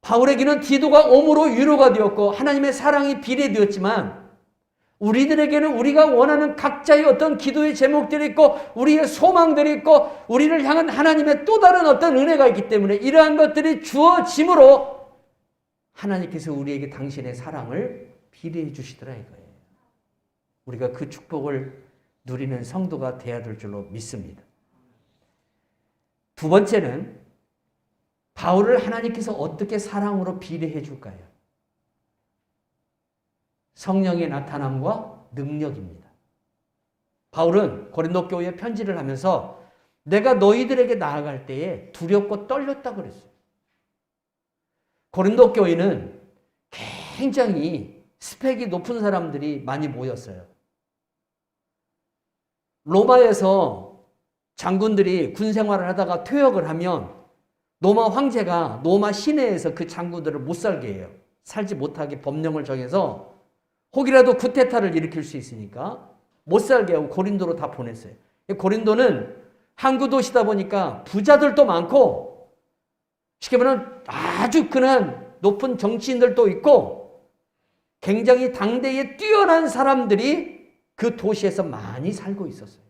바울에게는 디도가 오므로 위로가 되었고 하나님의 사랑이 비례되었지만 우리들에게는 우리가 원하는 각자의 어떤 기도의 제목들이 있고 우리의 소망들이 있고 우리를 향한 하나님의 또 다른 어떤 은혜가 있기 때문에 이러한 것들이 주어짐으로 하나님께서 우리에게 당신의 사랑을 비례해 주시더라 이거예요. 우리가 그 축복을 누리는 성도가 되어야 될 줄로 믿습니다. 두 번째는 바울을 하나님께서 어떻게 사랑으로 비례해 줄까요? 성령의 나타남과 능력입니다. 바울은 고린도 교회에 편지를 하면서 내가 너희들에게 나아갈 때에 두렵고 떨렸다 그랬어요. 고린도 교회는 굉장히 스펙이 높은 사람들이 많이 모였어요. 로마에서 장군들이 군 생활을 하다가 퇴역을 하면 로마 황제가 로마 시내에서 그 장군들을 못 살게 해요. 살지 못하게 법령을 정해서 혹이라도 쿠데타를 일으킬 수 있으니까 못 살게 하고 고린도로 다 보냈어요. 고린도는 항구 도시다 보니까 부자들도 많고 쉽게 말하면 아주 그런 높은 정치인들도 있고 굉장히 당대에 뛰어난 사람들이 그 도시에서 많이 살고 있었어요.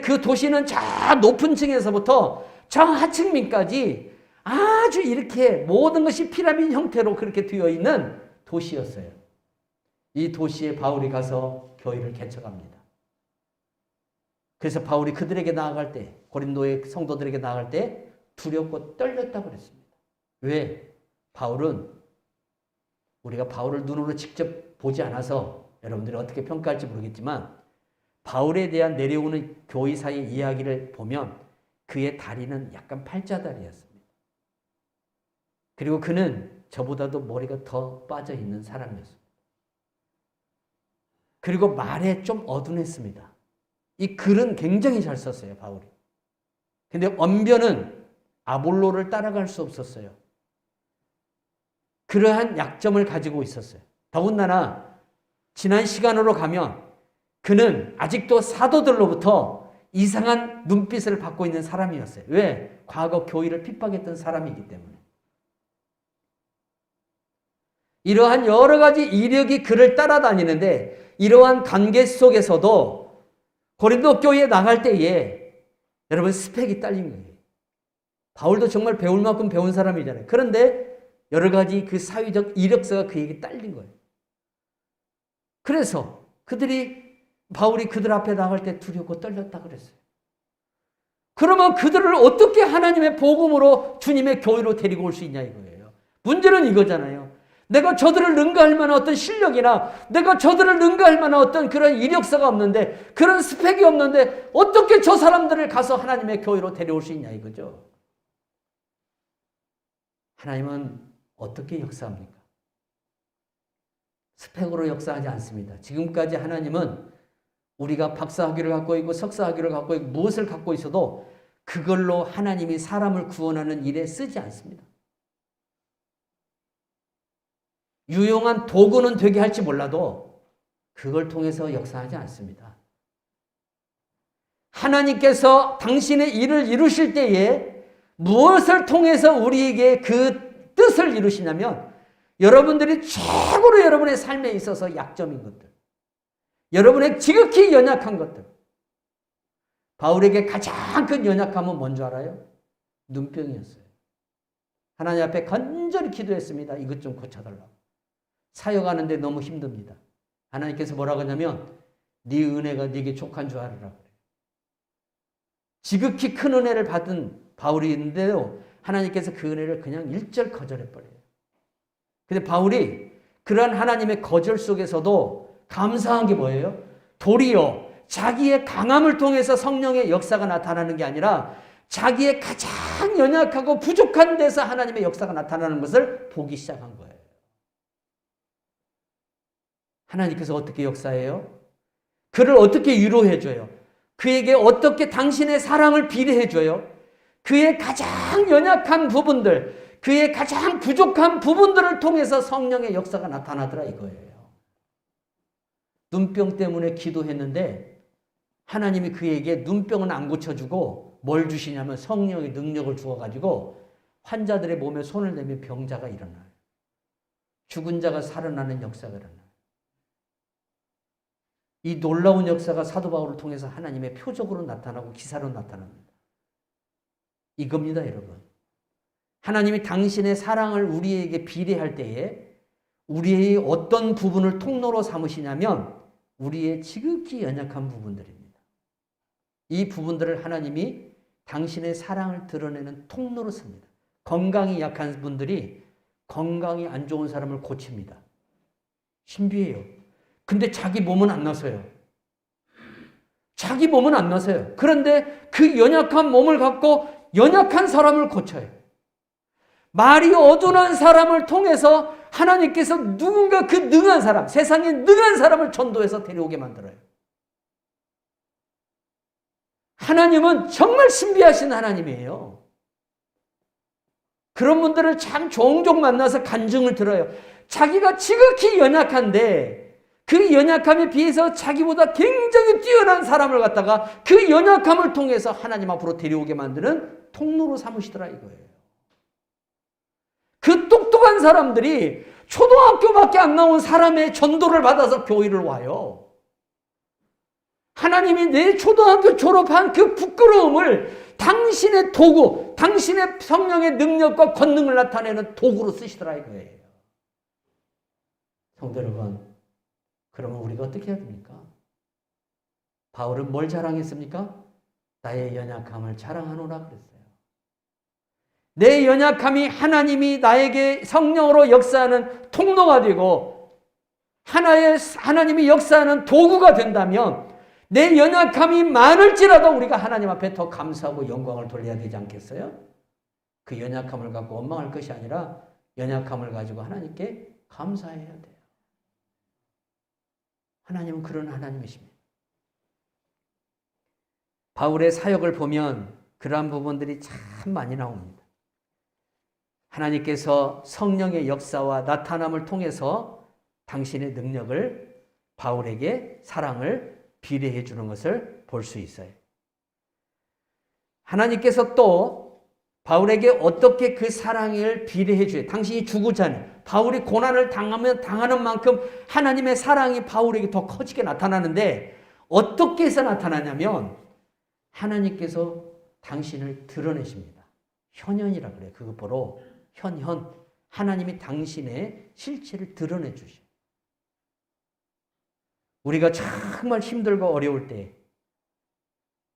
그 도시는 저 높은 층에서부터 저 하층민까지 아주 이렇게 모든 것이 피라미드 형태로 그렇게 되어 있는 도시였어요. 이 도시에 바울이 가서 교회를 개척합니다. 그래서 바울이 그들에게 나아갈 때, 고린도의 성도들에게 나아갈 때 두렵고 떨렸다고 그랬습니다. 왜? 바울은 우리가 바울을 눈으로 직접 보지 않아서 여러분들이 어떻게 평가할지 모르겠지만 바울에 대한 내려오는 교의사의 이야기를 보면 그의 다리는 약간 팔자다리였습니다. 그리고 그는 저보다도 머리가 더 빠져 있는 사람이었습니다. 그리고 말에 좀 어둔했습니다. 이 글은 굉장히 잘 썼어요, 바울이. 근데 언변은 아볼로를 따라갈 수 없었어요. 그러한 약점을 가지고 있었어요. 더군다나 지난 시간으로 가면 그는 아직도 사도들로부터 이상한 눈빛을 받고 있는 사람이었어요. 왜? 과거 교회를 핍박했던 사람이기 때문에. 이러한 여러 가지 이력이 그를 따라다니는데 이러한 관계 속에서도 고린도 교회에 나갈 때에 여러분 스펙이 딸린 거예요. 바울도 정말 배울 만큼 배운 사람이잖아요. 그런데 여러 가지 그 사회적 이력서가 그에게 딸린 거예요. 그래서 바울이 그들 앞에 나갈 때 두렵고 떨렸다 그랬어요. 그러면 그들을 어떻게 하나님의 복음으로 주님의 교회로 데리고 올 수 있냐 이거예요. 문제는 이거잖아요. 내가 저들을 능가할 만한 어떤 실력이나 내가 저들을 능가할 만한 어떤 그런 이력서가 없는데 그런 스펙이 없는데 어떻게 저 사람들을 가서 하나님의 교회로 데려올 수 있냐 이거죠. 하나님은 어떻게 역사합니까? 스펙으로 역사하지 않습니다. 지금까지 하나님은 우리가 박사학위를 갖고 있고 석사학위를 갖고 있고 무엇을 갖고 있어도 그걸로 하나님이 사람을 구원하는 일에 쓰지 않습니다. 유용한 도구는 되게 할지 몰라도 그걸 통해서 역사하지 않습니다. 하나님께서 당신의 일을 이루실 때에 무엇을 통해서 우리에게 그 뜻을 이루시냐면 여러분들이 최고로 여러분의 삶에 있어서 약점인 것들, 여러분의 지극히 연약한 것들. 바울에게 가장 큰 연약함은 뭔지 알아요? 눈병이었어요. 하나님 앞에 간절히 기도했습니다. 이것 좀 고쳐달라고. 사역하는데 너무 힘듭니다. 하나님께서 뭐라고 하냐면 네 은혜가 네게 족한 줄 알으라고 그래요. 지극히 큰 은혜를 받은 바울이 있는데도 하나님께서 그 은혜를 그냥 일절 거절해버려요. 근데 바울이 그러한 하나님의 거절 속에서도 감사한 게 뭐예요? 도리어 자기의 강함을 통해서 성령의 역사가 나타나는 게 아니라 자기의 가장 연약하고 부족한 데서 하나님의 역사가 나타나는 것을 보기 시작한 거예요. 하나님께서 어떻게 역사해요? 그를 어떻게 위로해줘요? 그에게 어떻게 당신의 사랑을 비례해줘요? 그의 가장 연약한 부분들, 그의 가장 부족한 부분들을 통해서 성령의 역사가 나타나더라 이거예요. 눈병 때문에 기도했는데 하나님이 그에게 눈병은 안 고쳐주고 뭘 주시냐면 성령의 능력을 주어가지고 환자들의 몸에 손을 대면 병자가 일어나요. 죽은 자가 살아나는 역사가 일어나요. 이 놀라운 역사가 사도 바울을 통해서 하나님의 표적으로 나타나고 기사로 나타납니다. 이겁니다, 여러분. 하나님이 당신의 사랑을 우리에게 비례할 때에 우리의 어떤 부분을 통로로 삼으시냐면 우리의 지극히 연약한 부분들입니다. 이 부분들을 하나님이 당신의 사랑을 드러내는 통로로 씁니다. 건강이 약한 분들이 건강이 안 좋은 사람을 고칩니다. 신비해요. 근데 자기 몸은 안 나서요. 자기 몸은 안 나서요. 그런데 그 연약한 몸을 갖고 연약한 사람을 고쳐요. 말이 어둔한 사람을 통해서 하나님께서 누군가 그 능한 사람, 세상에 능한 사람을 전도해서 데려오게 만들어요. 하나님은 정말 신비하신 하나님이에요. 그런 분들을 참 종종 만나서 간증을 들어요. 자기가 지극히 연약한데 그 연약함에 비해서 자기보다 굉장히 뛰어난 사람을 갖다가 그 연약함을 통해서 하나님 앞으로 데려오게 만드는 통로로 삼으시더라 이거예요. 그 똑똑한 사람들이 초등학교밖에 안 나온 사람의 전도를 받아서 교회를 와요. 하나님이 내 초등학교 졸업한 그 부끄러움을 당신의 도구, 당신의 성령의 능력과 권능을 나타내는 도구로 쓰시더라 이거예요. 성도 여러분, 그러면 우리가 어떻게 해야 됩니까? 바울은 뭘 자랑했습니까? 나의 연약함을 자랑하노라 그랬어요. 내 연약함이 하나님이 나에게 성령으로 역사하는 통로가 되고 하나님이 역사하는 도구가 된다면 내 연약함이 많을지라도 우리가 하나님 앞에 더 감사하고 영광을 돌려야 되지 않겠어요? 그 연약함을 갖고 원망할 것이 아니라 연약함을 가지고 하나님께 감사해야 돼요. 하나님은 그런 하나님이십니다. 바울의 사역을 보면 그러한 부분들이 참 많이 나옵니다. 하나님께서 성령의 역사와 나타남을 통해서 당신의 능력을 바울에게 사랑을 비례해 주는 것을 볼 수 있어요. 하나님께서 또 바울에게 어떻게 그 사랑을 비례해 줘요. 당신이 죽고자 하는 바울이 고난을 당하는 만큼 하나님의 사랑이 바울에게 더 커지게 나타나는데 어떻게 해서 나타나냐면 하나님께서 당신을 드러내십니다. 현현이라 그래요. 그것보로 현현. 하나님이 당신의 실체를 드러내 주셔요. 우리가 정말 힘들고 어려울 때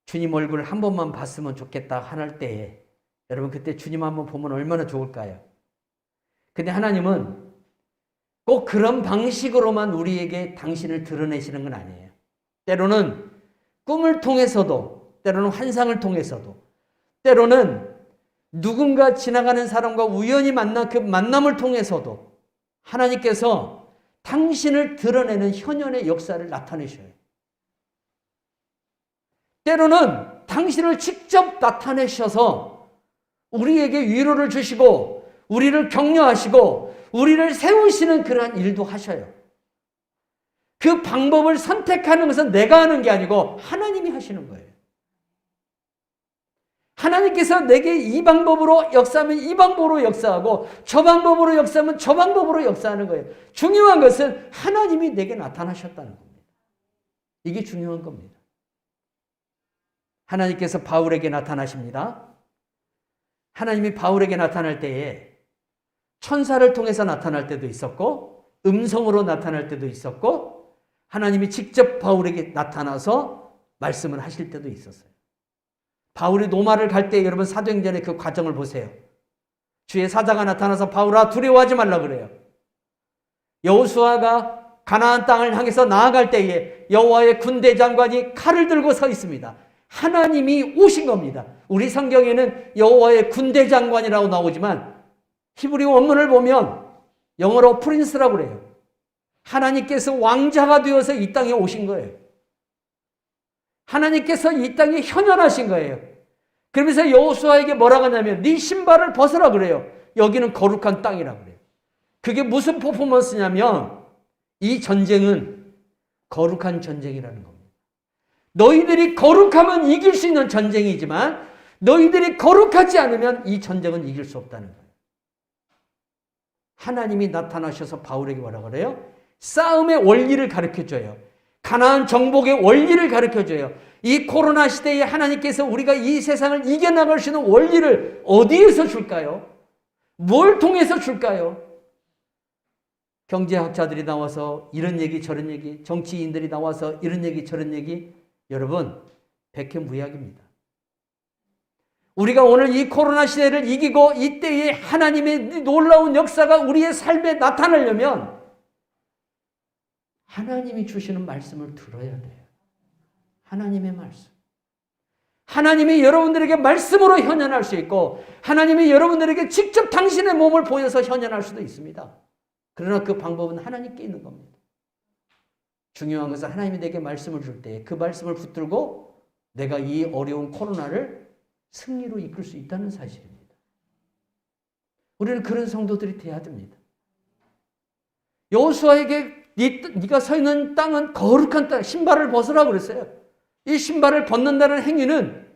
주님 얼굴을 한 번만 봤으면 좋겠다 할 때에 여러분 그때 주님 한번 보면 얼마나 좋을까요? 근데 하나님은 꼭 그런 방식으로만 우리에게 당신을 드러내시는 건 아니에요. 때로는 꿈을 통해서도 때로는 환상을 통해서도 때로는 누군가 지나가는 사람과 우연히 만난 그 만남을 통해서도 하나님께서 당신을 드러내는 현현의 역사를 나타내셔요. 때로는 당신을 직접 나타내셔서 우리에게 위로를 주시고 우리를 격려하시고 우리를 세우시는 그러한 일도 하셔요. 그 방법을 선택하는 것은 내가 하는 게 아니고 하나님이 하시는 거예요. 하나님께서 내게 이 방법으로 역사하면 이 방법으로 역사하고 저 방법으로 역사하면 저 방법으로 역사하는 거예요. 중요한 것은 하나님이 내게 나타나셨다는 겁니다. 이게 중요한 겁니다. 하나님께서 바울에게 나타나십니다. 하나님이 바울에게 나타날 때에 천사를 통해서 나타날 때도 있었고 음성으로 나타날 때도 있었고 하나님이 직접 바울에게 나타나서 말씀을 하실 때도 있었어요. 바울이 로마를 갈 때 여러분 사도행전의 그 과정을 보세요. 주의 사자가 나타나서 바울아 두려워하지 말라 그래요. 여호수아가 가나안 땅을 향해서 나아갈 때에 여호와의 군대 장관이 칼을 들고 서 있습니다. 하나님이 오신 겁니다. 우리 성경에는 여호와의 군대 장관이라고 나오지만 히브리 원문을 보면 영어로 프린스라고 그래요. 하나님께서 왕자가 되어서 이 땅에 오신 거예요. 하나님께서 이 땅에 현현하신 거예요. 그러면서 여호수아에게 뭐라고 하냐면 네 신발을 벗으라 그래요. 여기는 거룩한 땅이라고 그래요. 그게 무슨 퍼포먼스냐면 이 전쟁은 거룩한 전쟁이라는 겁니다. 너희들이 거룩하면 이길 수 있는 전쟁이지만 너희들이 거룩하지 않으면 이 전쟁은 이길 수 없다는 거예요. 하나님이 나타나셔서 바울에게 뭐라 그래요? 싸움의 원리를 가르쳐줘요. 가나안 정복의 원리를 가르쳐줘요. 이 코로나 시대에 하나님께서 우리가 이 세상을 이겨나갈 수 있는 원리를 어디에서 줄까요? 뭘 통해서 줄까요? 경제학자들이 나와서 이런 얘기 저런 얘기, 정치인들이 나와서 이런 얘기 저런 얘기, 여러분 백해무약입니다. 우리가 오늘 이 코로나 시대를 이기고 이때에 하나님의 놀라운 역사가 우리의 삶에 나타나려면 하나님이 주시는 말씀을 들어야 돼요. 하나님의 말씀. 하나님이 여러분들에게 말씀으로 현현할 수 있고 하나님이 여러분들에게 직접 당신의 몸을 보여서 현현할 수도 있습니다. 그러나 그 방법은 하나님께 있는 겁니다. 중요한 것은 하나님이 내게 말씀을 줄 때 그 말씀을 붙들고 내가 이 어려운 코로나를 승리로 이끌 수 있다는 사실입니다. 우리는 그런 성도들이 돼야 됩니다. 여호수아에게 네가 서 있는 땅은 거룩한 땅, 신발을 벗으라고 그랬어요. 이 신발을 벗는다는 행위는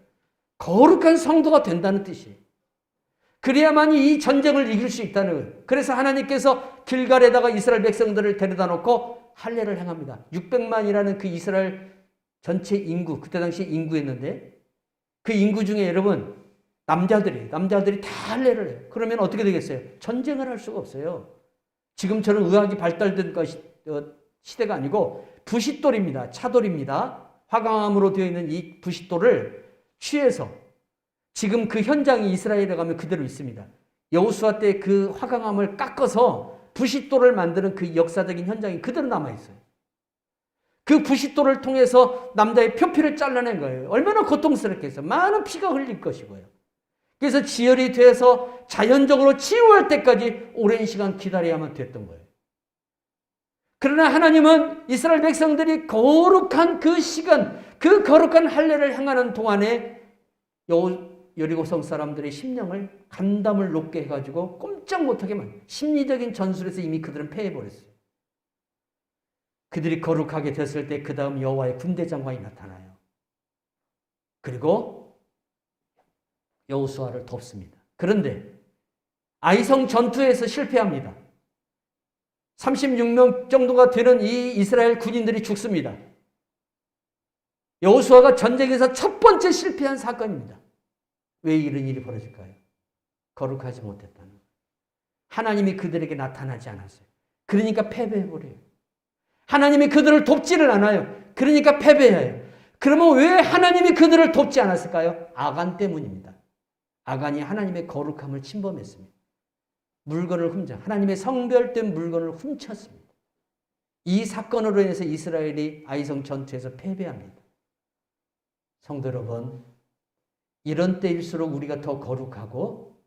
거룩한 성도가 된다는 뜻이에요. 그래야만이 이 전쟁을 이길 수 있다는 거예요. 그래서 하나님께서 길갈에다가 이스라엘 백성들을 데려다 놓고 할례를 행합니다. 600만이라는 그 이스라엘 전체 인구, 그때 당시 인구였는데 그 인구 중에 여러분 남자들이 다 할례를 해요. 그러면 어떻게 되겠어요? 전쟁을 할 수가 없어요. 지금처럼 의학이 발달된 시대가 아니고 부싯돌입니다. 차돌입니다. 화강암으로 되어 있는 이 부싯돌을 취해서 지금 그 현장이 이스라엘에 가면 그대로 있습니다. 여호수아 때 그 화강암을 깎아서 부싯돌을 만드는 그 역사적인 현장이 그대로 남아있어요. 그 부싯돌을 통해서 남자의 표피를 잘라낸 거예요. 얼마나 고통스럽겠어요. 많은 피가 흘릴 것이고요. 그래서 지혈이 돼서 자연적으로 치유할 때까지 오랜 시간 기다려야만 됐던 거예요. 그러나 하나님은 이스라엘 백성들이 거룩한 그 시간, 그 거룩한 할례를 행하는 동안에 여리고성 사람들의 심령을 간담을 높게 해가지고 꼼짝 못하게 심리적인 전술에서 이미 그들은 패해버렸어요. 그들이 거룩하게 됐을 때 그 다음 여호와의 군대 장관이 나타나요. 그리고 여호수아를 돕습니다. 그런데 아이성 전투에서 실패합니다. 36명 정도가 되는 이 이스라엘 군인들이 죽습니다. 여호수아가 전쟁에서 첫 번째 실패한 사건입니다. 왜 이런 일이 벌어질까요? 거룩하지 못했다는 거예요. 하나님이 그들에게 나타나지 않았어요. 그러니까 패배해버려요. 하나님이 그들을 돕지를 않아요. 그러니까 패배해요. 그러면 왜 하나님이 그들을 돕지 않았을까요? 아간 때문입니다. 아간이 하나님의 거룩함을 침범했습니다. 물건을 하나님의 성별된 물건을 훔쳤습니다. 이 사건으로 인해서 이스라엘이 아이성 전투에서 패배합니다. 성도 여러분, 이런 때일수록 우리가 더 거룩하고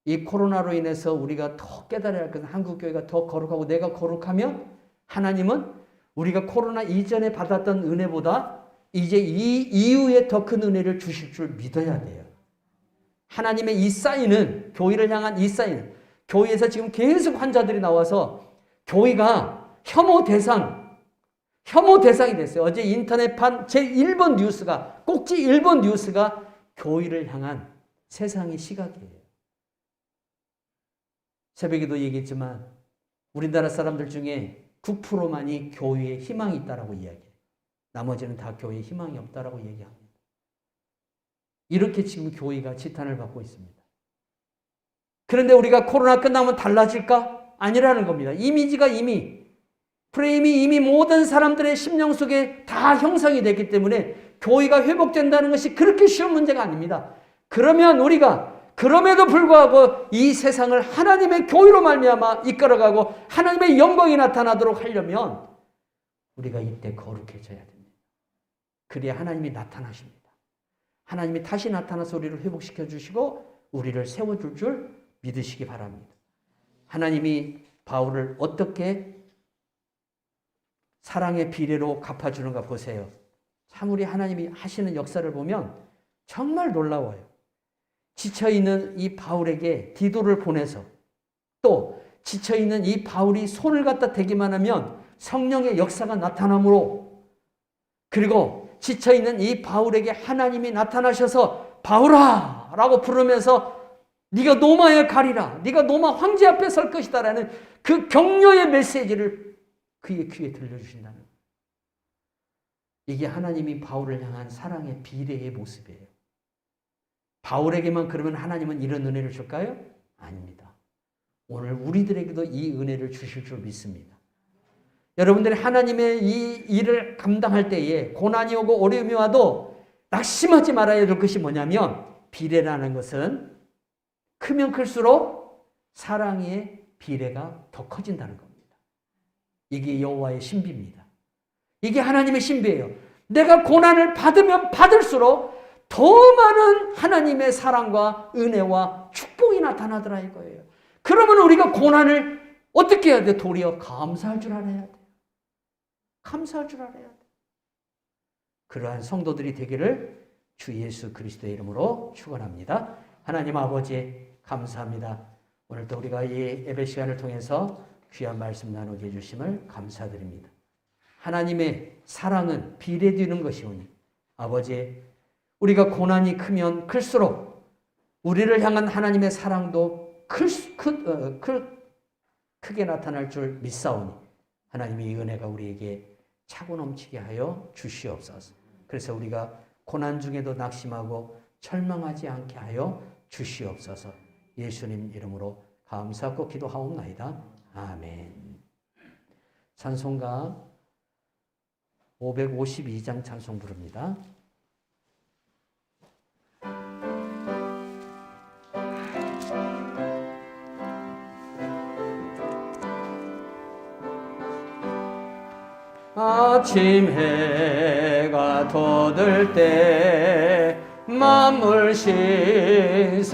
이 코로나로 인해서 우리가 더 깨달아야 할 것은 한국교회가 더 거룩하고 내가 거룩하면 하나님은 우리가 코로나 이전에 받았던 은혜보다 이제 이 이후에 더 큰 은혜를 주실 줄 믿어야 돼요. 하나님의 이 사인은, 교회를 향한 이 사인은, 교회에서 지금 계속 환자들이 나와서 교회가 혐오 대상이 됐어요. 어제 인터넷판 제1번 뉴스가, 꼭지 1번 뉴스가 교회를 향한 세상의 시각이에요. 새벽에도 얘기했지만 우리나라 사람들 중에 9%만이 교회에 희망이 있다라고 이야기해요. 나머지는 다 교회에 희망이 없다라고 얘기합니다. 이렇게 지금 교회가 지탄을 받고 있습니다. 그런데 우리가 코로나 끝나면 달라질까? 아니라는 겁니다. 프레임이 이미 모든 사람들의 심령 속에 다 형성이 됐기 때문에 교회가 회복된다는 것이 그렇게 쉬운 문제가 아닙니다. 그러면 우리가 그럼에도 불구하고 이 세상을 하나님의 교회로 말미암아 이끌어가고 하나님의 영광이 나타나도록 하려면 우리가 이때 거룩해져야 됩니다. 그래야 하나님이 나타나십니다. 하나님이 다시 나타나서 우리를 회복시켜 주시고 우리를 세워줄 줄 믿으시기 바랍니다. 하나님이 바울을 어떻게 사랑의 비례로 갚아주는가 보세요. 참 우리 하나님이 하시는 역사를 보면 정말 놀라워요. 지쳐있는 이 바울에게 디도를 보내서 또 지쳐있는 이 바울이 손을 갖다 대기만 하면 성령의 역사가 나타나므로 그리고 지쳐있는 이 바울에게 하나님이 나타나셔서 바울아 라고 부르면서 네가 노마에 가리라, 네가 노마 황제 앞에 설 것이다 라는 그 격려의 메시지를 그의 귀에 들려주신다는 거예요. 이게 하나님이 바울을 향한 사랑의 비례의 모습이에요. 바울에게만 그러면 하나님은 이런 은혜를 줄까요? 아닙니다. 오늘 우리들에게도 이 은혜를 주실 줄 믿습니다. 여러분들이 하나님의 이 일을 감당할 때에 고난이 오고 어려움이 와도 낙심하지 말아야 될 것이 뭐냐면, 비례라는 것은 크면 클수록 사랑의 비례가 더 커진다는 겁니다. 이게 여호와의 신비입니다. 이게 하나님의 신비예요. 내가 고난을 받으면 받을수록 더 많은 하나님의 사랑과 은혜와 축복이 나타나더라 이거예요. 그러면 우리가 고난을 어떻게 해야 돼? 도리어 감사할 줄 알아야 돼. 감사할 줄 알아야 돼. 그러한 성도들이 되기를 주 예수 그리스도의 이름으로 축원합니다. 하나님 아버지 감사합니다. 오늘도 우리가 이 예배 시간을 통해서 귀한 말씀 나누게 해주심을 감사드립니다. 하나님의 사랑은 비례되는 것이오니 아버지, 우리가 고난이 크면 클수록 우리를 향한 하나님의 사랑도 크게 나타날 줄 믿사오니 하나님의 이 은혜가 우리에게 차고 넘치게 하여 주시옵소서. 그래서 우리가 고난 중에도 낙심하고 절망하지 않게 하여 주시옵소서. 예수님 이름으로 감사하고 기도하옵나이다. 아멘. 찬송가 552장 찬송 부릅니다. 아침 해가 돋을 때 만물 신선하여라.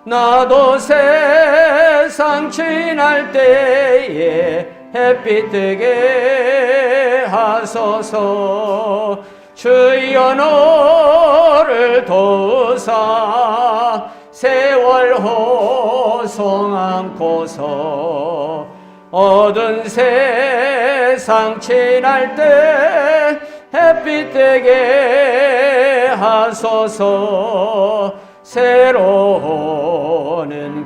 나도 세상 지날 때에 햇빛 뜨게 하소서. 주여 너를 도우사 세월 호송 않고서 어두운 세상 지날 때 햇빛 되게 하소서. 새로운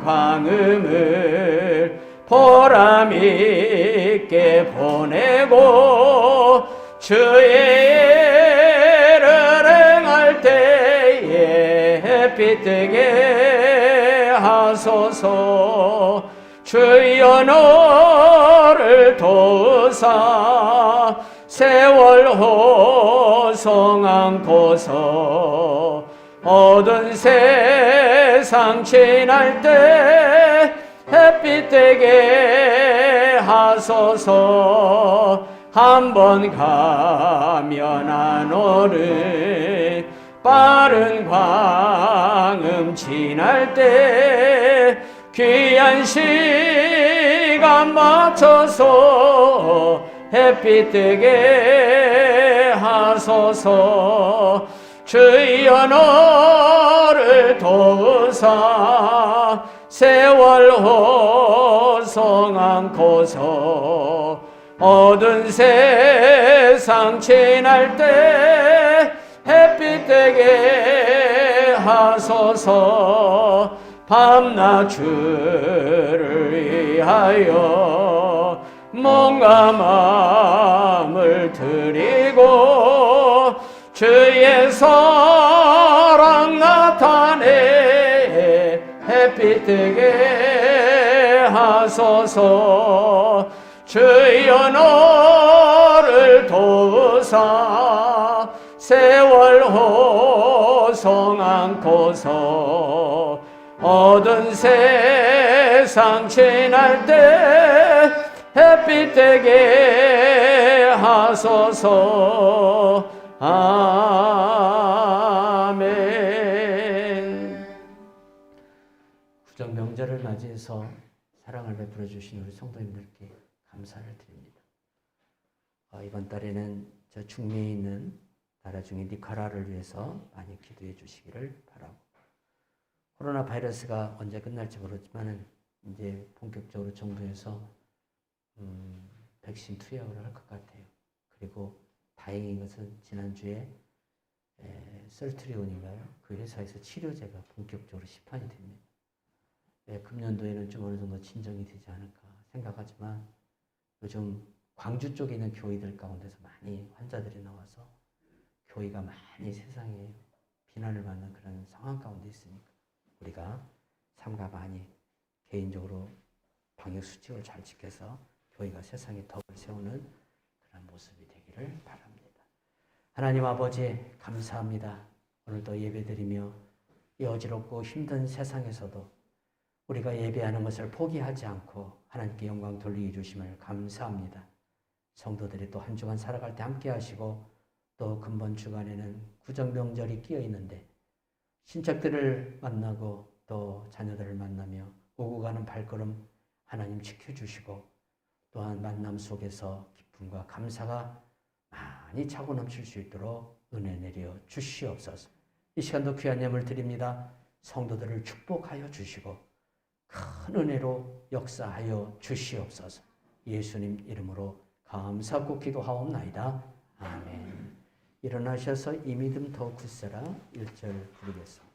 광음을 보람 있게 보내고 주의 일을 행할 때에 햇빛 되게 하소서. 주여 너를 도우사 세월 호송 않고서 어두운 세상 지날 때 햇빛 되게 하소서. 한번 가면 안 오를 빠른 광음 지날 때 귀한 시간 맞춰서 햇빛 뜨게 하소서. 주여 너를 도우사 세월 호송 않고서 어두운 세상 지날 때 햇빛 되게 하소서. 밤낮 주를 위하여 몸과 마음을 드리고 주의 사랑 나타내 햇빛 뜨게 하소서. 주여 너를 도우사 세월 호송 않고서 어두운 세상 지날 때 햇빛 되게 하소서. 아멘. 구정 명절을 맞이해서 사랑을 베풀어 주신 우리 성도님들께 감사를 드립니다. 이번 달에는 저 중미에 있는 나라 중에 니카라를 위해서 많이 기도해 주시기를 바라고, 코로나 바이러스가 언제 끝날지 모르지만 이제 본격적으로 정부에서 백신 투여를 할 것 같아요. 그리고 다행인 것은 지난주에 셀트리온인가요? 그 회사에서 치료제가 본격적으로 시판이 됩니다. 금년도에는 좀 어느 정도 진정이 되지 않을까 생각하지만 요즘 광주 쪽에 있는 교회들 가운데서 많이 환자들이 나와서 교회가 많이 세상에 비난을 받는 그런 상황 가운데 있으니까 우리가 삼가 많이 개인적으로 방역수칙을 잘 지켜서 교회가 세상에 덕을 세우는 그런 모습이 되기를 바랍니다. 하나님 아버지 감사합니다. 오늘도 예배드리며 이 어지럽고 힘든 세상에서도 우리가 예배하는 것을 포기하지 않고 하나님께 영광 돌리게 주심을 감사합니다. 성도들이 또 한 주간 살아갈 때 함께 하시고 또 근본 주간에는 구정명절이 끼어 있는데 친척들을 만나고 또 자녀들을 만나며 오고 가는 발걸음 하나님 지켜주시고 또한 만남 속에서 기쁨과 감사가 많이 차고 넘칠 수 있도록 은혜 내려 주시옵소서. 이 시간도 귀한 예물 드립니다. 성도들을 축복하여 주시고 큰 은혜로 역사하여 주시옵소서. 예수님 이름으로 감사하고 기도하옵나이다. 아멘. 일어나셔서 이 믿음 더 굳세라 1절 부르겠습니다.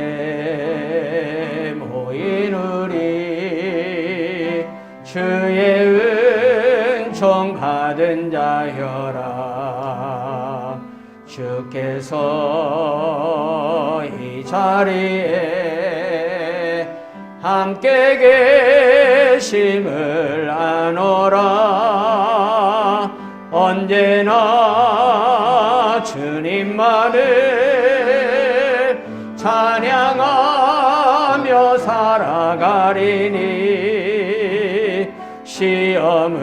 여기에 모인 우리 주의 은총 받은 자여라. 주께서 이 자리에 함께 계심을 아노라. 언제나 주님만을 찬양하며 살아가리니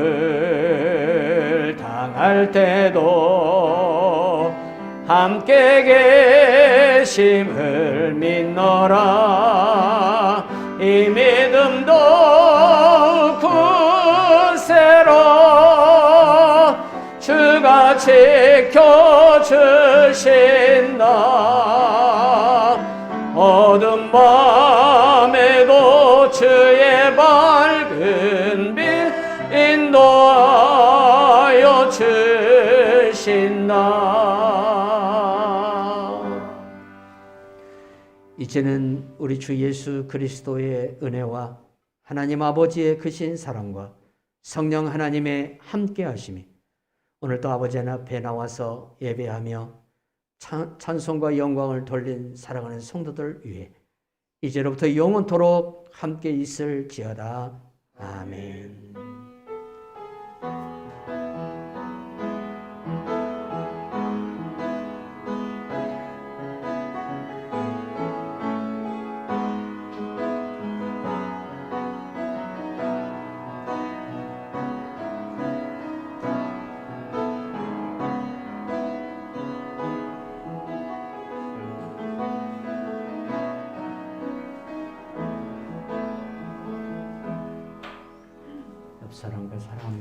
시험을 당할 때도 함께 계심을 믿노라. 이 믿음도 굳세라. 주가 지켜주신다. 어두운 밤에도 주의 밝은 빛 인도하여 주신다. 이제는 우리 주 예수 그리스도의 은혜와 하나님 아버지의 크신 사랑과 성령 하나님의 함께 하심이 오늘도 아버지 앞에 나와서 예배하며 찬송과 영광을 돌린 사랑하는 성도들 위해 이제로부터 영원토록 함께 있을지어다. 아멘. 옆 사람과 사랑합니다.